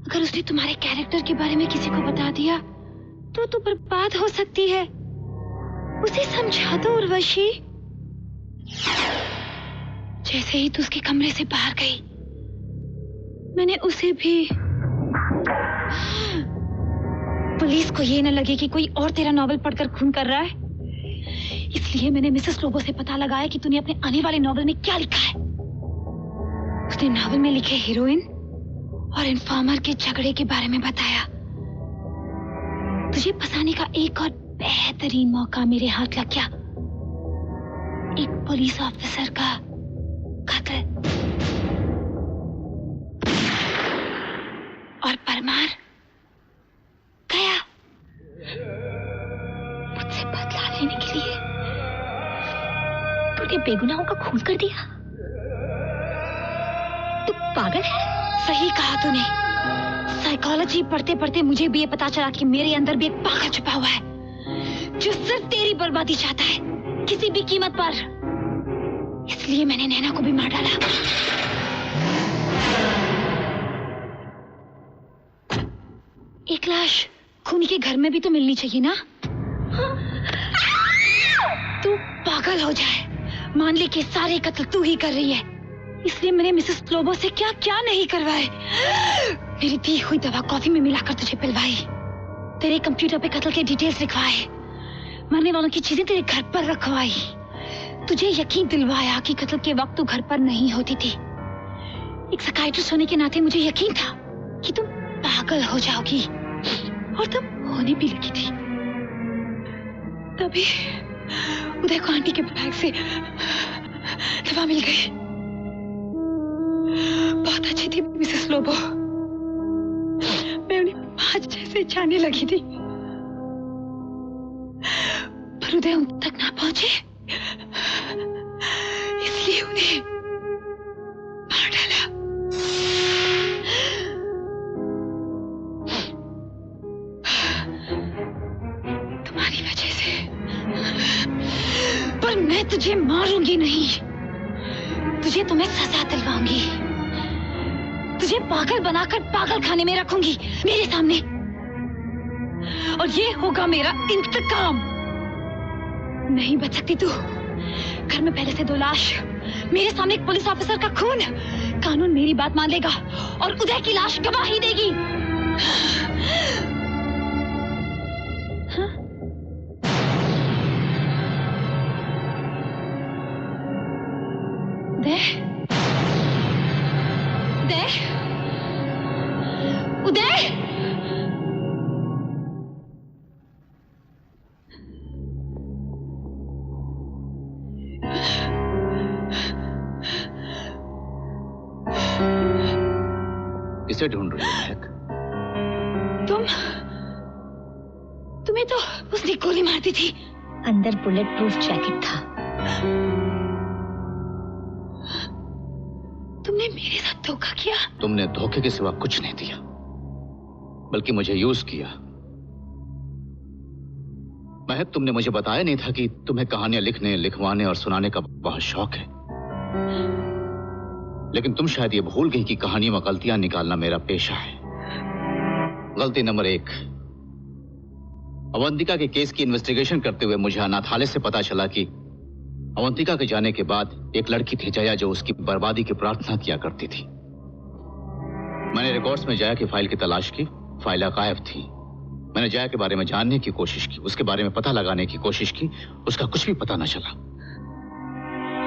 अगर उसने तुम्हारे कैरेक्टर के बारे में किसी को बता दिया तो तू बर्बाद हो सकती है। उसे समझा दो उर्वशी। जैसे ही तू उसके कमरे से बाहर गई, मैंने उसे भी। पुलिस को ये न लगे कि कोई और तेरा नॉवल पढ़कर खून कर रहा है, इसलिए मैंने मिसेस लोबो से पता लगाया कि तूने अपने आने वाले नॉवल में क्या लिखा है। उसने नॉवल में लिखे हीरोइन और इन्फॉर्मर के झगड़े के बारे में बताया। तुझे फंसाने का एक और बेहतरीन मौका मेरे हाथ लग गया। एक पुलिस ऑफिसर का कत्ल और परमार गया मुझसे बदला लेने के लिए। तूने बेगुनाहों का खून कर दिया। तू पागल है। सही कहा तूने। साइकोलॉजी पढ़ते पढ़ते मुझे भी ये पता चला कि मेरे अंदर भी एक पागल छुपा हुआ है जो सिर्फ तेरी बर्बादी चाहता है, किसी भी कीमत पर। इसलिए मैंने नैना को भी मार डाला। एक लाश खूनी के घर में भी तो मिलनी चाहिए ना। तू पागल हो जाए, मान ले कि सारे कत्ल तू ही कर रही है। इसलिए मैंने मिसेस लोबो से क्या क्या नहीं करवाए। मेरी दी हुई दवा कॉफी में मिलाकर तुझे पिलवाई, तेरे कंप्यूटर पे कत्ल के डिटेल्स लिखवाए, मरने वालों की चीजें तेरे घर पर रखवाई, तुझे यकीन दिलवाया कि कत्ल के वक्त तू घर पर नहीं होती थी। एक साइकियाट्रिस्ट होने के नाते मुझे यकीन था कि तुम पागल हो जाओगी, और तुम होने भी लगी थी। तभी उदय को आंटी के बैग से दवा मिल गई। बहुत अच्छी थी मिसेस लोबो। मैं उन्हें 5 जैसे जाने लगी थी, पर उदय उन तक ना पहुंचे, इसलिए उन्हें मार डाला। तुम्हारी वजह से। पर मैं तुझे मारूंगी नहीं, तुझे तुम्हें सजा दिलवाऊंगी। तुझे पागल बनाकर पागल खाने में रखूंगी मेरे सामने, और ये होगा मेरा इंतकाम। नहीं बच सकती तू। घर में पहले से 2 लाश, मेरे सामने एक पुलिस ऑफिसर का खून। कानून मेरी बात मान लेगा और उदय की लाश गवाही देगी। उदय,
किसे ढूंढ रही है महक?
तुम्हें तो उसने गोली मार दी थी।
अंदर बुलेट प्रूफ जैकेट था।
तुमने मेरे साथ धोखा किया।
तुमने धोखे के सिवा कुछ नहीं दिया, बल्कि मुझे यूज किया। महक, तुमने मुझे बताया नहीं था कि तुम्हें कहानियां लिखने, लिखवाने और सुनाने का बहुत शौक है। लेकिन तुम शायद ये भूल गई कि कहानियों में गलतियां निकालना मेरा पेशा है। गलती नंबर 1, अवंतिका के केस की इन्वेस्टिगेशन करते हुए मुझे अनाथालय से पता चला कि अवंतिका के जाने के बाद एक लड़की थी जया, जो उसकी बर्बादी की प्रार्थना किया करती थी। मैंने रिकॉर्ड्स में जया की फाइल की तलाश की। फाइल गायब थी। मैंने जया के बारे में जानने की कोशिश की, उसके बारे में पता लगाने की कोशिश की, उसका कुछ भी पता न चला।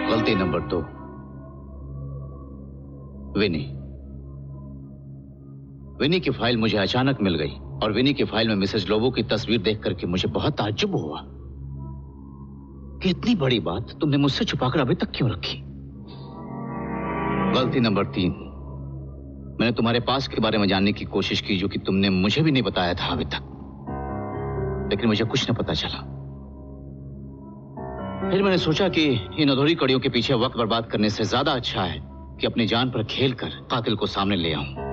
गलती नंबर 2, विनी की फाइल मुझे अचानक मिल गई, और विनी की फाइल में मिसेस लोबो की तस्वीर देख करके मुझे बहुत ताज्जुब हुआ कि इतनी बड़ी बात तुमने मुझसे छुपाकर अभी तक क्यों रखी। गलती नंबर 3, मैंने तुम्हारे पास के बारे में जानने की कोशिश की, जो कि तुमने मुझे भी नहीं बताया था अभी तक, लेकिन मुझे कुछ न पता चला। फिर मैंने सोचा कि इन अधूरी कड़ियों के पीछे वक्त बर्बाद करने से ज्यादा अच्छा है कि अपनी जान पर खेलकर कातिल को सामने ले आऊं।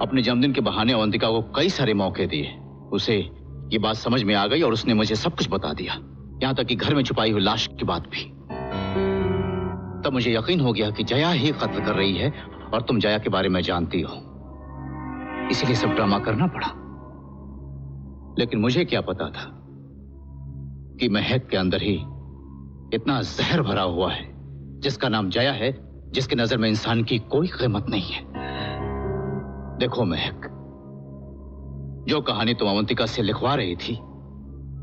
अपने जन्मदिन के बहाने अवंतिका को कई सारे मौके दिए। उसे ये बात समझ में आ गई और उसने मुझे सब कुछ बता दिया, यहां तक कि घर में छुपाई हुई लाश की बात भी। तब मुझे यकीन हो गया कि जया ही कत्ल कर रही है, और तुम जया के बारे में जानती हो, इसलिए सब ड्रामा करना पड़ा। लेकिन मुझे क्या पता था कि महक के अंदर ही इतना जहर भरा हुआ है जिसका नाम जया है, जिसकी नजर में इंसान की कोई कीमत नहीं है। देखो महक, जो कहानी तुम अवंतिका से लिखवा रही थी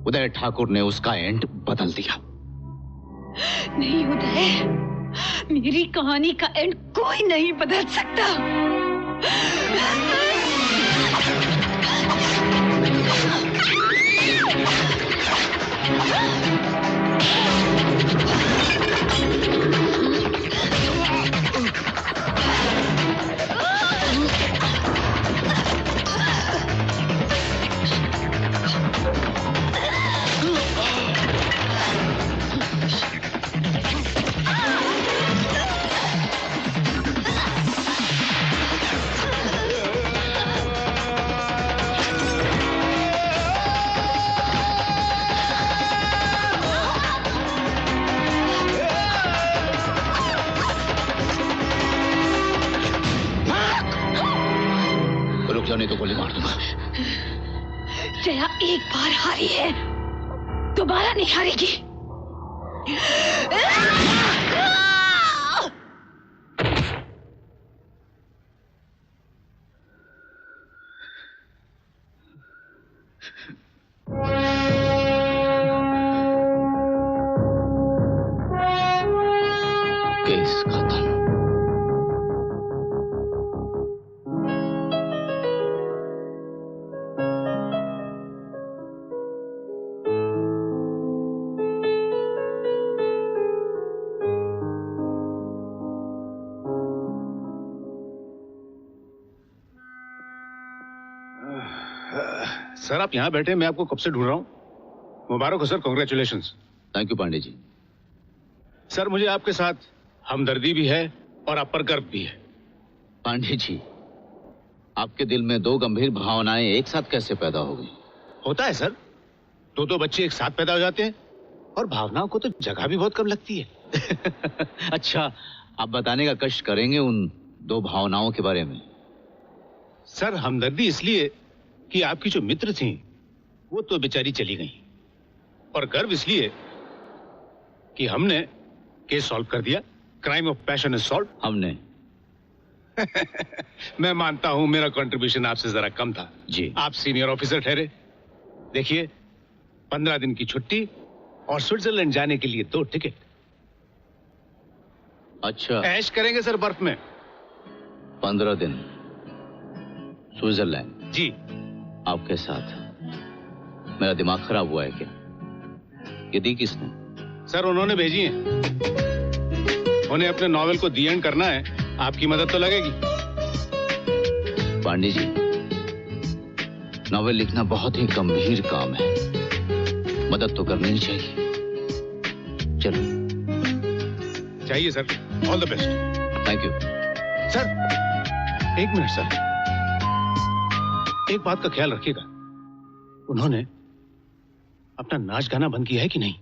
उदय ठाकुर ने उसका एंड बदल दिया।
नहीं उदय, मेरी कहानी का एंड कोई नहीं बदल सकता।
नहीं तो गोली मार दूंगा।
जया एक बार हारी है, दोबारा नहीं हारेगी।
केस खत्म।
सर आप यहाँ बैठे, मैं आपको कब से ढूंढ रहा हूँ। मुबारक हो sir, congratulations.
Thank you Pandey ji.
Sir मुझे आपके साथ हमदर्दी भी है और आप पर गर्व भी है।
पांडे जी, आपके दिल में दो गंभीर भावनाएं एक साथ कैसे पैदा हो गई?
होता है सर, दो बच्चे एक साथ पैदा हो जाते हैं और भावनाओं को तो जगह भी बहुत कम लगती है।
अच्छा, आप बताने का कष्ट करेंगे उन दो भावनाओं के बारे में?
सर हमदर्दी इसलिए कि आपकी जो मित्र थी वो तो बेचारी चली गई, और गर्व इसलिए कि हमने केस सॉल्व कर दिया। Crime of passion is solve.
हमने
मैं मानता हूं मेरा कंट्रीब्यूशन आपसे जरा कम था
जी।
आप सीनियर ऑफिसर ठहरे। देखिए 15 दिन की छुट्टी और स्विट्जरलैंड जाने के लिए 2 टिकट।
अच्छा,
ऐश करेंगे सर बर्फ में।
15 दिन स्विट्जरलैंड
जी
आपके साथ। मेरा दिमाग खराब हुआ है क्या? ये दी किसने?
सर उन्होंने भेजी है। उन्हें अपने नॉवेल को दी एंड करना है, आपकी मदद तो लगेगी।
पांडे जी, नॉवेल लिखना बहुत ही गंभीर काम है, मदद तो करनी ही चाहिए। चलो।
चाहिए sir, all the best.
Thank you
sir. 1 minute sir, एक बात का ख्याल रखिएगा, उन्होंने अपना नाच गाना बंद किया है कि नहीं?